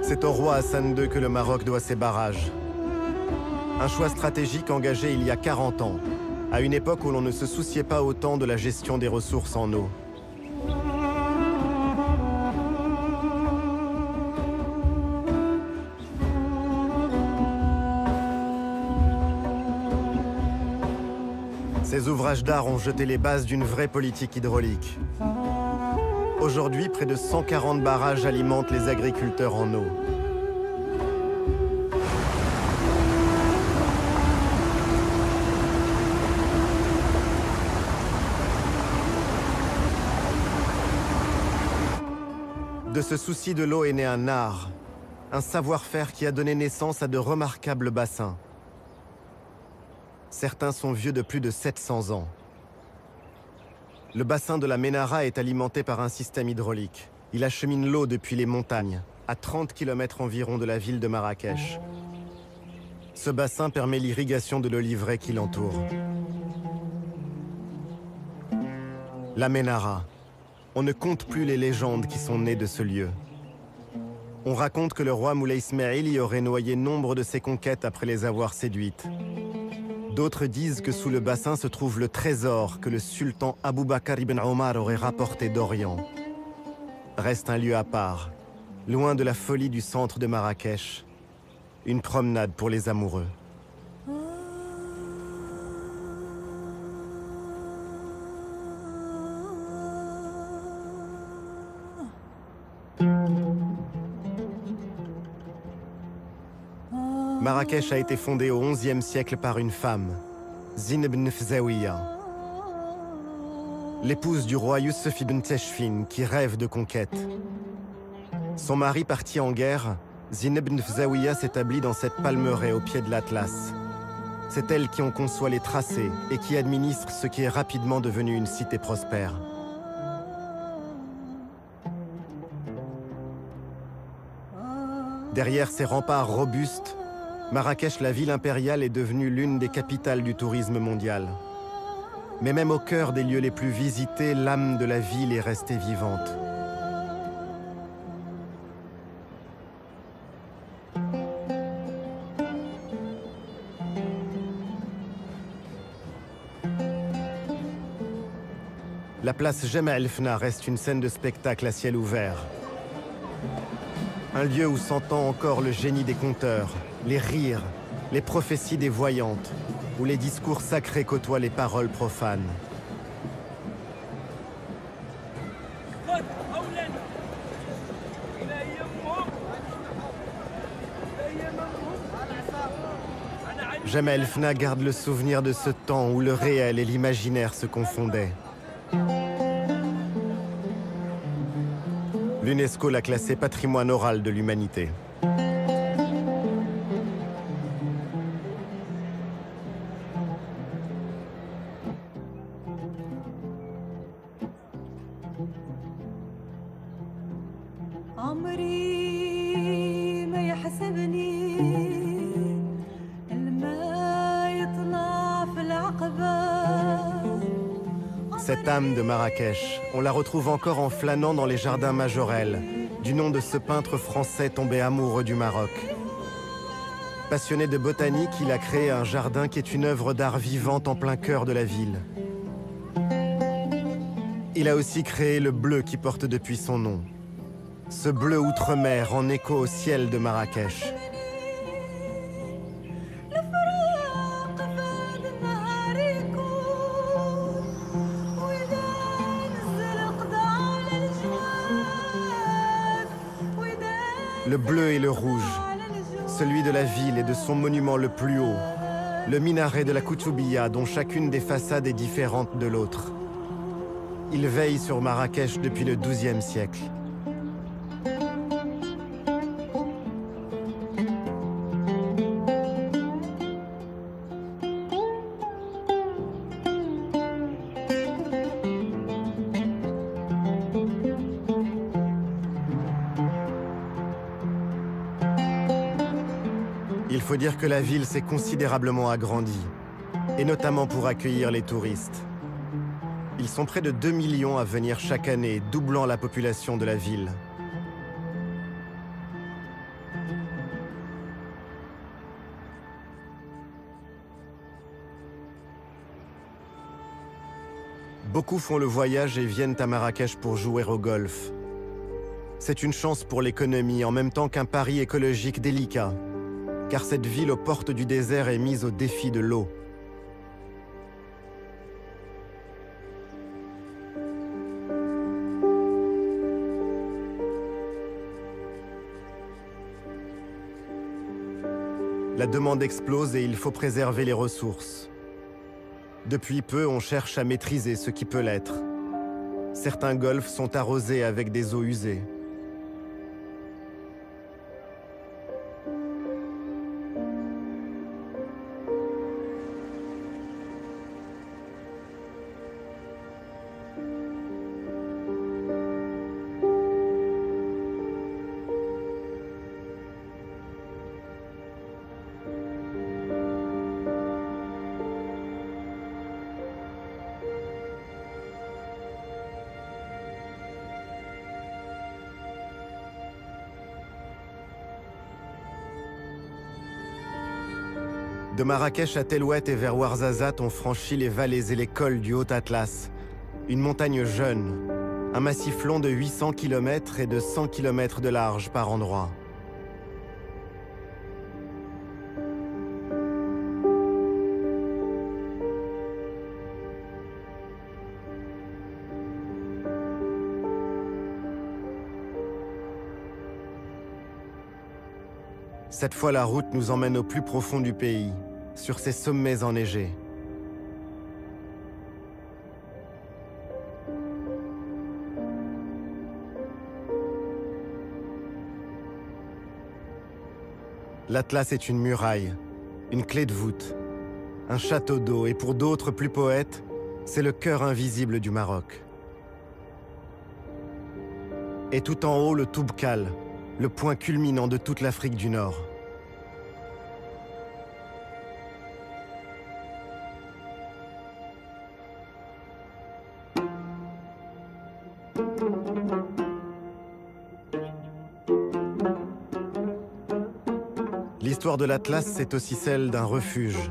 C'est au roi Hassan II que le Maroc doit ses barrages. Un choix stratégique engagé il y a 40 ans, à une époque où l'on ne se souciait pas autant de la gestion des ressources en eau. Ces ouvrages d'art ont jeté les bases d'une vraie politique hydraulique. Aujourd'hui, près de 140 barrages alimentent les agriculteurs en eau. De ce souci de l'eau est né un art, un savoir-faire qui a donné naissance à de remarquables bassins. Certains sont vieux de plus de 700 ans. Le bassin de la Ménara est alimenté par un système hydraulique. Il achemine l'eau depuis les montagnes, à 30 km environ de la ville de Marrakech. Ce bassin permet l'irrigation de l'oliveraie qui l'entoure. La Ménara. On ne compte plus les légendes qui sont nées de ce lieu. On raconte que le roi Moulay Ismaïl y aurait noyé nombre de ses conquêtes après les avoir séduites. D'autres disent que sous le bassin se trouve le trésor que le sultan Abou Bakr ibn Omar aurait rapporté d'Orient. Reste un lieu à part, loin de la folie du centre de Marrakech. Une promenade pour les amoureux. Marrakech a été fondée au XIe siècle par une femme, Zine ibn Fzawiya, l'épouse du roi Youssef ibn Teshfin qui rêve de conquête. Son mari parti en guerre, Zine ibn Fzawiya s'établit dans cette palmeraie au pied de l'Atlas. C'est elle qui en conçoit les tracés et qui administre ce qui est rapidement devenu une cité prospère. Derrière ces remparts robustes, Marrakech, la ville impériale, est devenue l'une des capitales du tourisme mondial. Mais même au cœur des lieux les plus visités, l'âme de la ville est restée vivante. La place Jemaa el-Fna reste une scène de spectacle à ciel ouvert. Un lieu où s'entend encore le génie des conteurs, les rires, les prophéties des voyantes, où les discours sacrés côtoient les paroles profanes. Jemaa el-Fna garde le souvenir de ce temps où le réel et l'imaginaire se confondaient. L'UNESCO l'a classé patrimoine oral de l'humanité. Cette âme de Marrakech, on la retrouve encore en flânant dans les jardins Majorelle, du nom de ce peintre français tombé amoureux du Maroc. Passionné de botanique, il a créé un jardin qui est une œuvre d'art vivante en plein cœur de la ville. Il a aussi créé le bleu qui porte depuis son nom. Ce bleu outre-mer en écho au ciel de Marrakech. Le bleu et le rouge, celui de la ville et de son monument le plus haut, le minaret de la Koutoubia dont chacune des façades est différente de l'autre. Il veille sur Marrakech depuis le XIIe siècle. faut dire que la ville s'est considérablement agrandie, et notamment pour accueillir les touristes. Ils sont près de 2 millions à venir chaque année, doublant la population de la ville. Beaucoup font le voyage et viennent à Marrakech pour jouer au golf. C'est une chance pour l'économie en même temps qu'un pari écologique délicat, car cette ville aux portes du désert est mise au défi de l'eau. La demande explose et il faut préserver les ressources. Depuis peu, on cherche à maîtriser ce qui peut l'être. Certains golfs sont arrosés avec des eaux usées. De Marrakech à Tellouet et vers Ouarzazate, on franchit les vallées et les cols du Haut Atlas. Une montagne jeune, un massif long de 800 km et de 100 km de large par endroits. Cette fois, la route nous emmène au plus profond du pays, sur ces sommets enneigés. L'Atlas est une muraille, une clé de voûte, un château d'eau et pour d'autres plus poètes, c'est le cœur invisible du Maroc. Et tout en haut, le Toubkal, le point culminant de toute l'Afrique du Nord. L'histoire de l'Atlas, c'est aussi celle d'un refuge.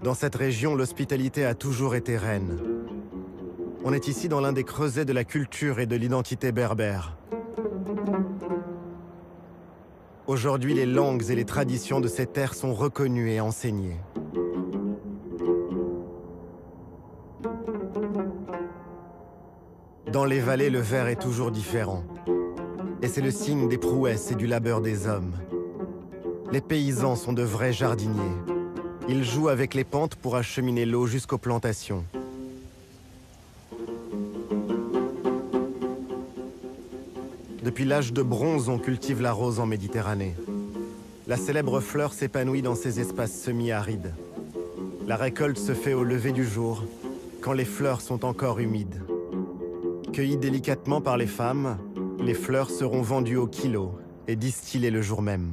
Dans cette région, l'hospitalité a toujours été reine. On est ici dans l'un des creusets de la culture et de l'identité berbère. Aujourd'hui, les langues et les traditions de ces terres sont reconnues et enseignées. Dans les vallées, le verre est toujours différent. Et c'est le signe des prouesses et du labeur des hommes. Les paysans sont de vrais jardiniers. Ils jouent avec les pentes pour acheminer l'eau jusqu'aux plantations. Depuis l'âge de bronze, on cultive la rose en Méditerranée. La célèbre fleur s'épanouit dans ces espaces semi-arides. La récolte se fait au lever du jour, quand les fleurs sont encore humides. Cueillies délicatement par les femmes, les fleurs seront vendues au kilo et distillées le jour même.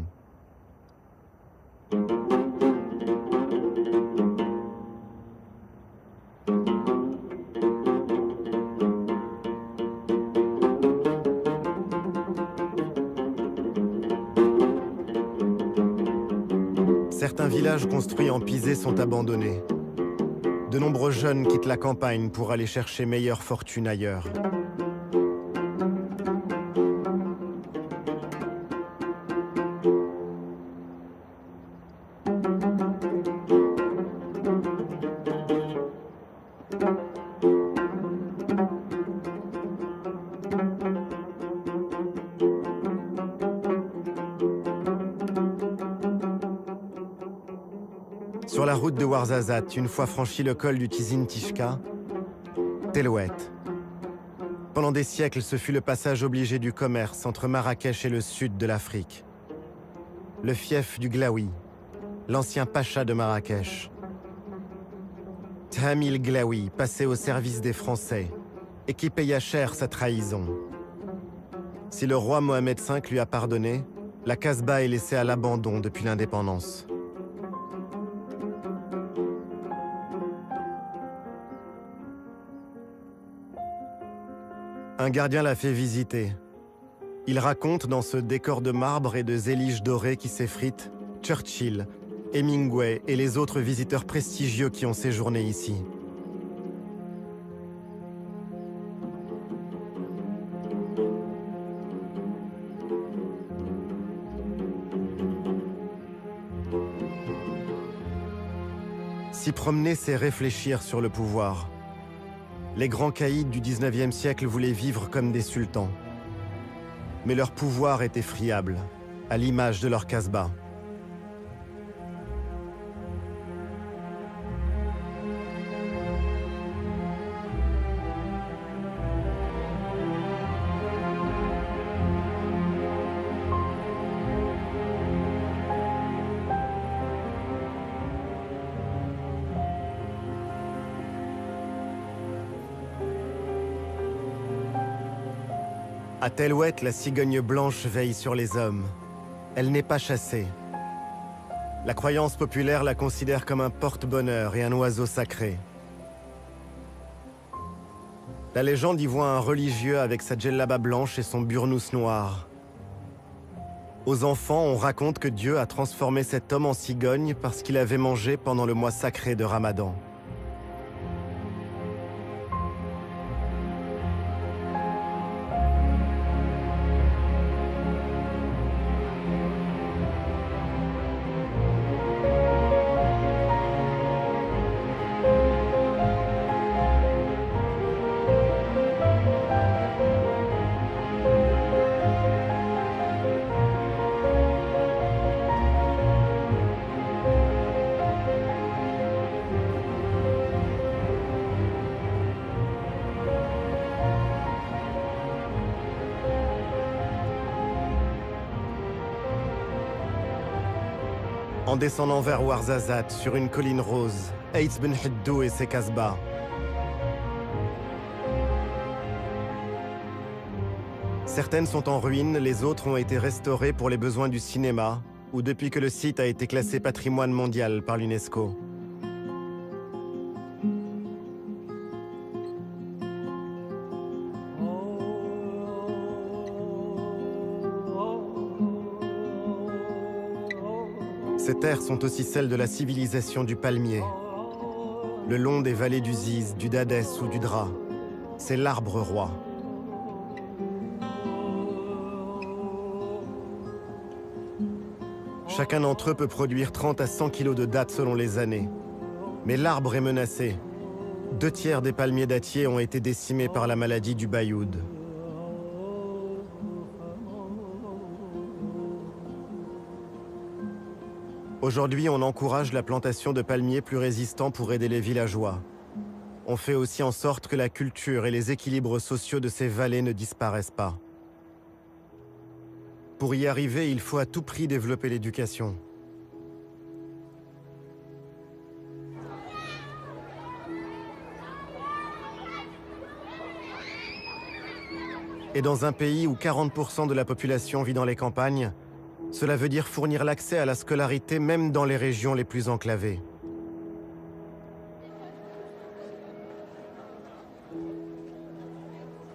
Certains villages construits en pisé sont abandonnés. De nombreux jeunes quittent la campagne pour aller chercher meilleure fortune ailleurs. Sur la route de Ouarzazate, une fois franchi le col du Tizi Tishka, Tellouet. Pendant des siècles, ce fut le passage obligé du commerce entre Marrakech et le sud de l'Afrique. Le fief du Glaoui, l'ancien pacha de Marrakech. Thamil Glaoui passait au service des Français et qui paya cher sa trahison. Si le roi Mohamed V lui a pardonné, la Casbah est laissée à l'abandon depuis l'indépendance. Un gardien l'a fait visiter. Il raconte dans ce décor de marbre et de zélige dorée qui s'effrite Churchill, Hemingway et les autres visiteurs prestigieux qui ont séjourné ici. S'y promener, c'est réfléchir sur le pouvoir. Les grands caïds du 19e siècle voulaient vivre comme des sultans. Mais leur pouvoir était friable, à l'image de leur Casbah. À Telouet, la cigogne blanche veille sur les hommes. Elle n'est pas chassée. La croyance populaire la considère comme un porte-bonheur et un oiseau sacré. La légende y voit un religieux avec sa djellaba blanche et son burnous noir. Aux enfants, on raconte que Dieu a transformé cet homme en cigogne parce qu'il avait mangé pendant le mois sacré de Ramadan. En descendant vers Ouarzazate, sur une colline rose, Eitz Ben Hiddou et ses Casbahs. Certaines sont en ruine, les autres ont été restaurées pour les besoins du cinéma, ou depuis que le site a été classé patrimoine mondial par l'UNESCO. Ces terres sont aussi celles de la civilisation du palmier. Le long des vallées du Ziz, du Dadès ou du Dra, c'est l'arbre roi. Chacun d'entre eux peut produire 30 à 100 kilos de dattes selon les années. Mais l'arbre est menacé. 2/3 des palmiers dattiers ont été décimés par la maladie du bayoud. Aujourd'hui, on encourage la plantation de palmiers plus résistants pour aider les villageois. On fait aussi en sorte que la culture et les équilibres sociaux de ces vallées ne disparaissent pas. Pour y arriver, il faut à tout prix développer l'éducation. Et dans un pays où 40% de la population vit dans les campagnes, cela veut dire fournir l'accès à la scolarité même dans les régions les plus enclavées.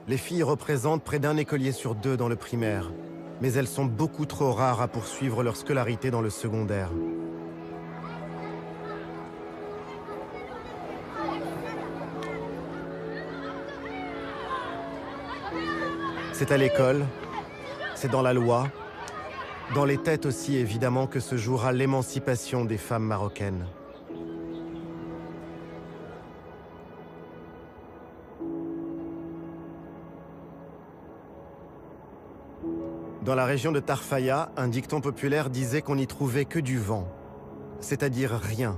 Les filles représentent près d'un écolier sur 2 dans le primaire, mais elles sont beaucoup trop rares à poursuivre leur scolarité dans le secondaire. C'est à l'école, c'est dans la loi, dans les têtes aussi évidemment que se jouera l'émancipation des femmes marocaines. Dans la région de Tarfaya, un dicton populaire disait qu'on n'y trouvait que du vent, c'est-à-dire rien.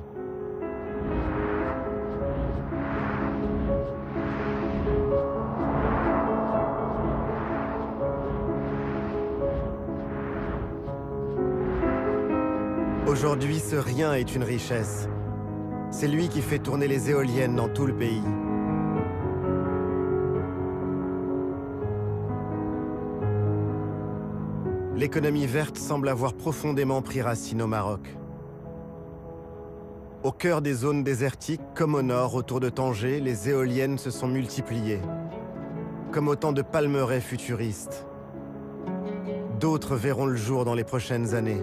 Aujourd'hui, ce rien est une richesse. C'est lui qui fait tourner les éoliennes dans tout le pays. l'économie verte semble avoir profondément pris racine au Maroc. Au cœur des zones désertiques, comme au nord, autour de Tanger, les éoliennes se sont multipliées, comme autant de palmeraies futuristes. D'autres verront le jour dans les prochaines années.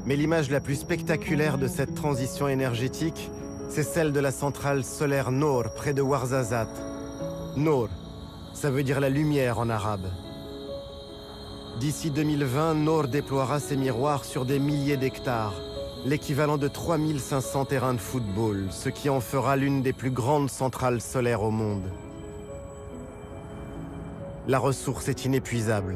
Mais l'image la plus spectaculaire de cette transition énergétique, c'est celle de la centrale solaire Noor, près de Ouarzazate. Noor, ça veut dire la lumière en arabe. D'ici 2020, Noor déploiera ses miroirs sur des milliers d'hectares, l'équivalent de 3500 terrains de football, ce qui en fera l'une des plus grandes centrales solaires au monde. La ressource est inépuisable.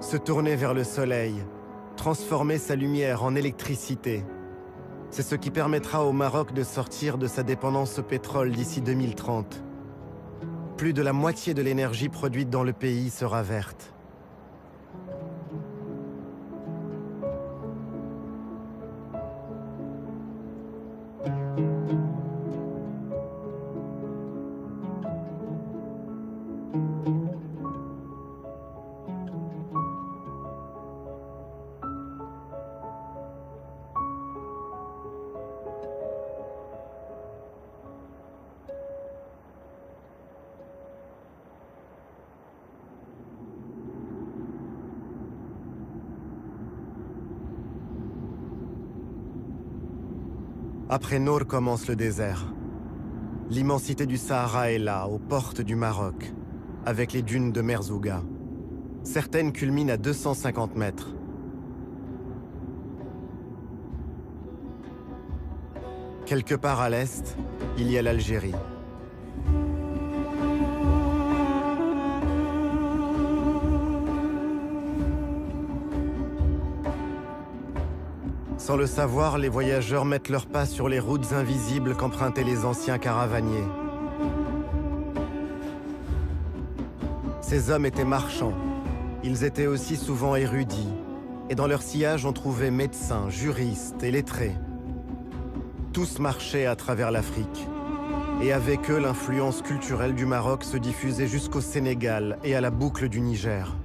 Se tourner vers le soleil, transformer sa lumière en électricité. C'est ce qui permettra au Maroc de sortir de sa dépendance au pétrole d'ici 2030. Plus de la moitié de l'énergie produite dans le pays sera verte. Après Noor commence le désert. L'immensité du Sahara est là, aux portes du Maroc, avec les dunes de Merzouga. Certaines culminent à 250 mètres. Quelque part à l'est, il y a l'Algérie. Sans le savoir, les voyageurs mettent leurs pas sur les routes invisibles qu'empruntaient les anciens caravaniers. Ces hommes étaient marchands. Ils étaient aussi souvent érudits. Et dans leur sillage, on trouvait médecins, juristes et lettrés. Tous marchaient à travers l'Afrique. Et avec eux, l'influence culturelle du Maroc se diffusait jusqu'au Sénégal et à la boucle du Niger.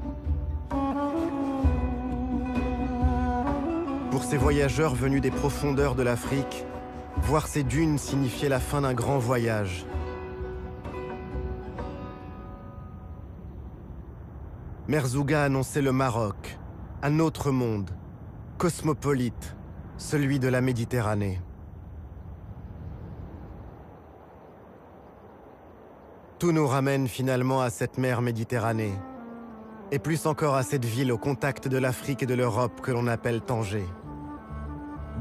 Pour ces voyageurs venus des profondeurs de l'Afrique, voir ces dunes signifiait la fin d'un grand voyage. Merzouga annonçait le Maroc, un autre monde, cosmopolite, celui de la Méditerranée. Tout nous ramène finalement à cette mer Méditerranée, et plus encore à cette ville au contact de l'Afrique et de l'Europe que l'on appelle Tanger.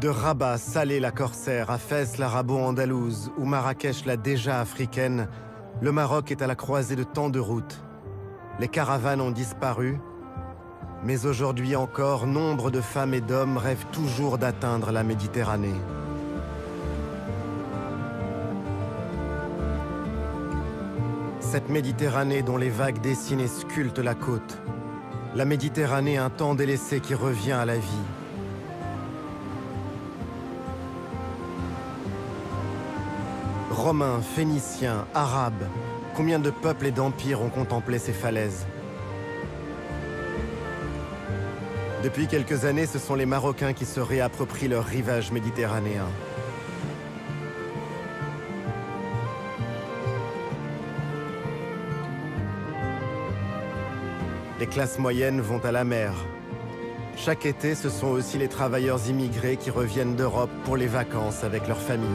De Rabat, Salé la corsaire, à Fès l'arabo-andalouse ou Marrakech la déjà africaine, le Maroc est à la croisée de tant de routes. Les caravanes ont disparu, mais aujourd'hui encore, nombre de femmes et d'hommes rêvent toujours d'atteindre la Méditerranée. Cette Méditerranée dont les vagues dessinent et sculptent la côte. La Méditerranée, un temps délaissé qui revient à la vie. Romains, Phéniciens, Arabes, combien de peuples et d'empires ont contemplé ces falaises? Depuis quelques années, ce sont les Marocains qui se réapproprient leur rivage méditerranéen. Les classes moyennes vont à la mer. Chaque été, ce sont aussi les travailleurs immigrés qui reviennent d'Europe pour les vacances avec leurs familles.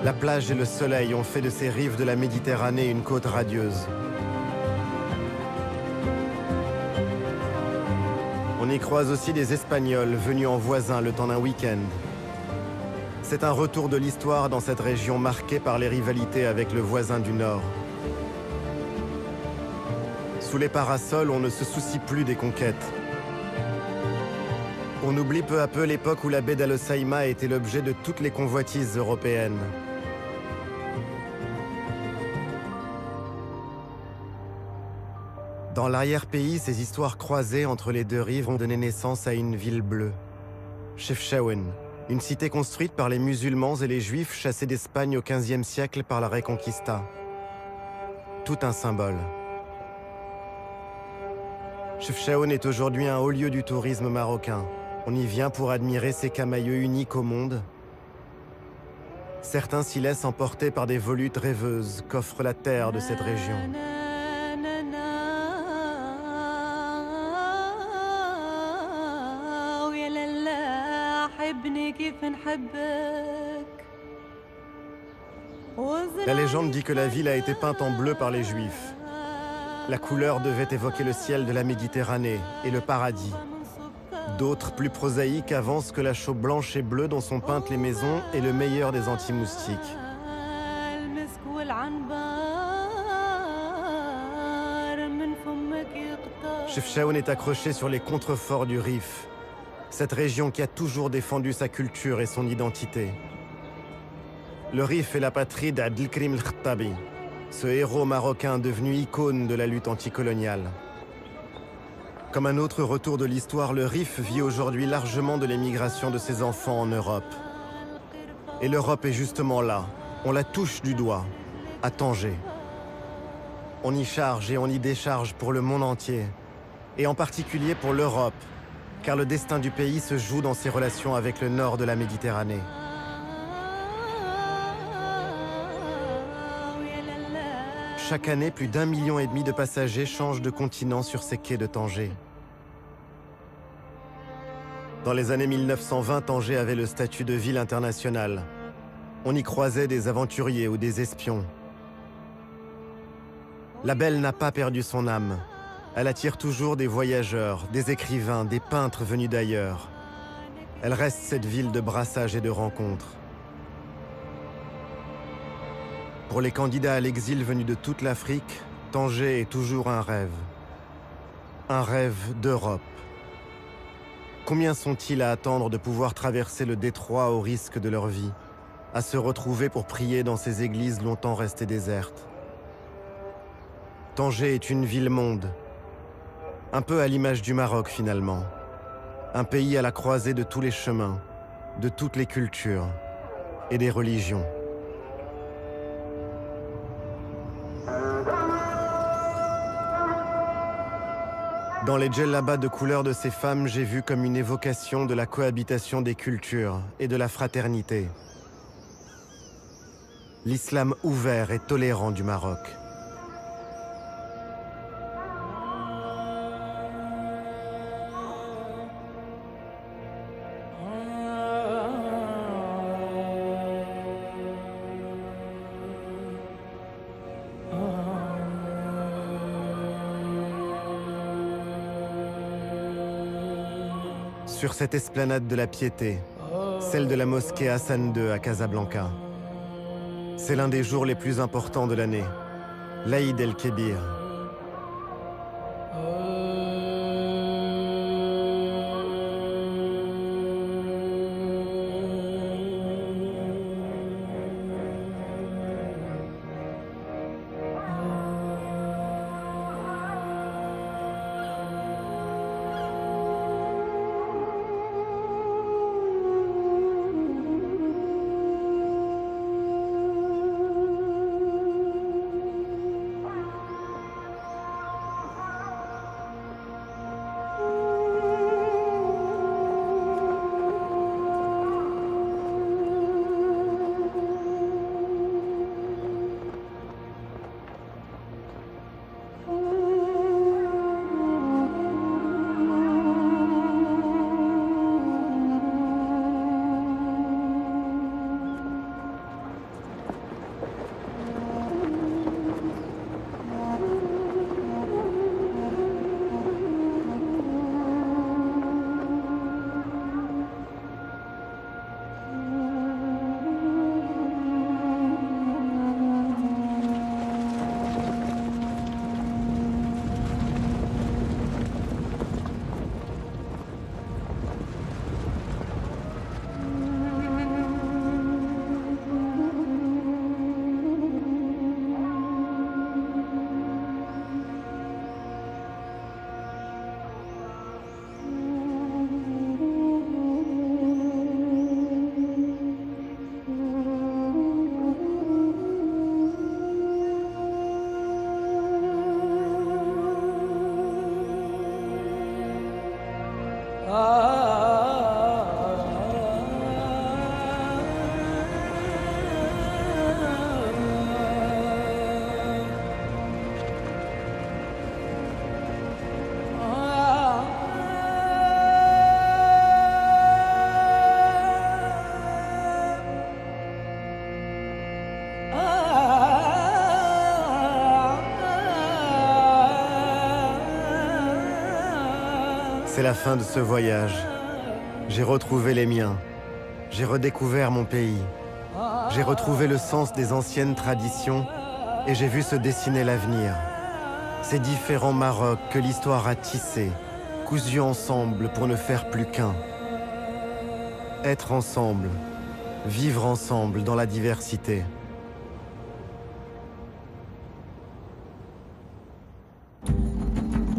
La plage et le soleil ont fait de ces rives de la Méditerranée une côte radieuse. On y croise aussi des Espagnols venus en voisin le temps d'un week-end. C'est un retour de l'histoire dans cette région marquée par les rivalités avec le voisin du Nord. Sous les parasols, on ne se soucie plus des conquêtes. On oublie peu à peu l'époque où la baie d'Al-Hoceima était l'objet de toutes les convoitises européennes. Dans l'arrière-pays, ces histoires croisées entre les deux rives ont donné naissance à une ville bleue, Chefchaouen, une cité construite par les musulmans et les juifs chassés d'Espagne au XVe siècle par la Reconquista. Tout un symbole. Chefchaouen est aujourd'hui un haut lieu du tourisme marocain. On y vient pour admirer ces camaïeux uniques au monde. Certains s'y laissent emporter par des volutes rêveuses qu'offre la terre de cette région. La légende dit que la ville a été peinte en bleu par les Juifs. La couleur devait évoquer le ciel de la Méditerranée et le paradis. D'autres, plus prosaïques, avancent que la chaux blanche et bleue dont sont peintes les maisons est le meilleur des anti-moustiques. Chefchaouen est accroché sur les contreforts du Rif, cette région qui a toujours défendu sa culture et son identité. Le Rif est la patrie d'Abdelkrim el-Khattabi, ce héros marocain devenu icône de la lutte anticoloniale. Comme un autre retour de l'histoire, le Rif vit aujourd'hui largement de l'émigration de ses enfants en Europe. Et l'Europe est justement là, on la touche du doigt, à Tanger. On y charge et on y décharge pour le monde entier, et en particulier pour l'Europe, car le destin du pays se joue dans ses relations avec le nord de la Méditerranée. Chaque année, plus d'1,5 million de passagers changent de continent sur ces quais de Tanger. Dans les années 1920, Tanger avait le statut de ville internationale. On y croisait des aventuriers ou des espions. La Belle n'a pas perdu son âme. Elle attire toujours des voyageurs, des écrivains, des peintres venus d'ailleurs. Elle reste cette ville de brassage et de rencontres. Pour les candidats à l'exil venus de toute l'Afrique, Tanger est toujours un rêve. Un rêve d'Europe. Combien sont-ils à attendre de pouvoir traverser le détroit au risque de leur vie, à se retrouver pour prier dans ces églises longtemps restées désertes? Tanger est une ville-monde, un peu à l'image du Maroc finalement. Un pays à la croisée de tous les chemins, de toutes les cultures et des religions. Dans les djellabas de couleur de ces femmes, j'ai vu comme une évocation de la cohabitation des cultures et de la fraternité. L'islam ouvert et tolérant du Maroc. Sur cette esplanade de la Piété, celle de la mosquée Hassan II à Casablanca. C'est l'un des jours les plus importants de l'année, l'Aïd el-Kébir. C'est la fin de ce voyage. J'ai retrouvé les miens. J'ai redécouvert mon pays. J'ai retrouvé le sens des anciennes traditions et j'ai vu se dessiner l'avenir. Ces différents Marocs que l'histoire a tissés, cousus ensemble pour ne faire plus qu'un. Être ensemble, vivre ensemble dans la diversité.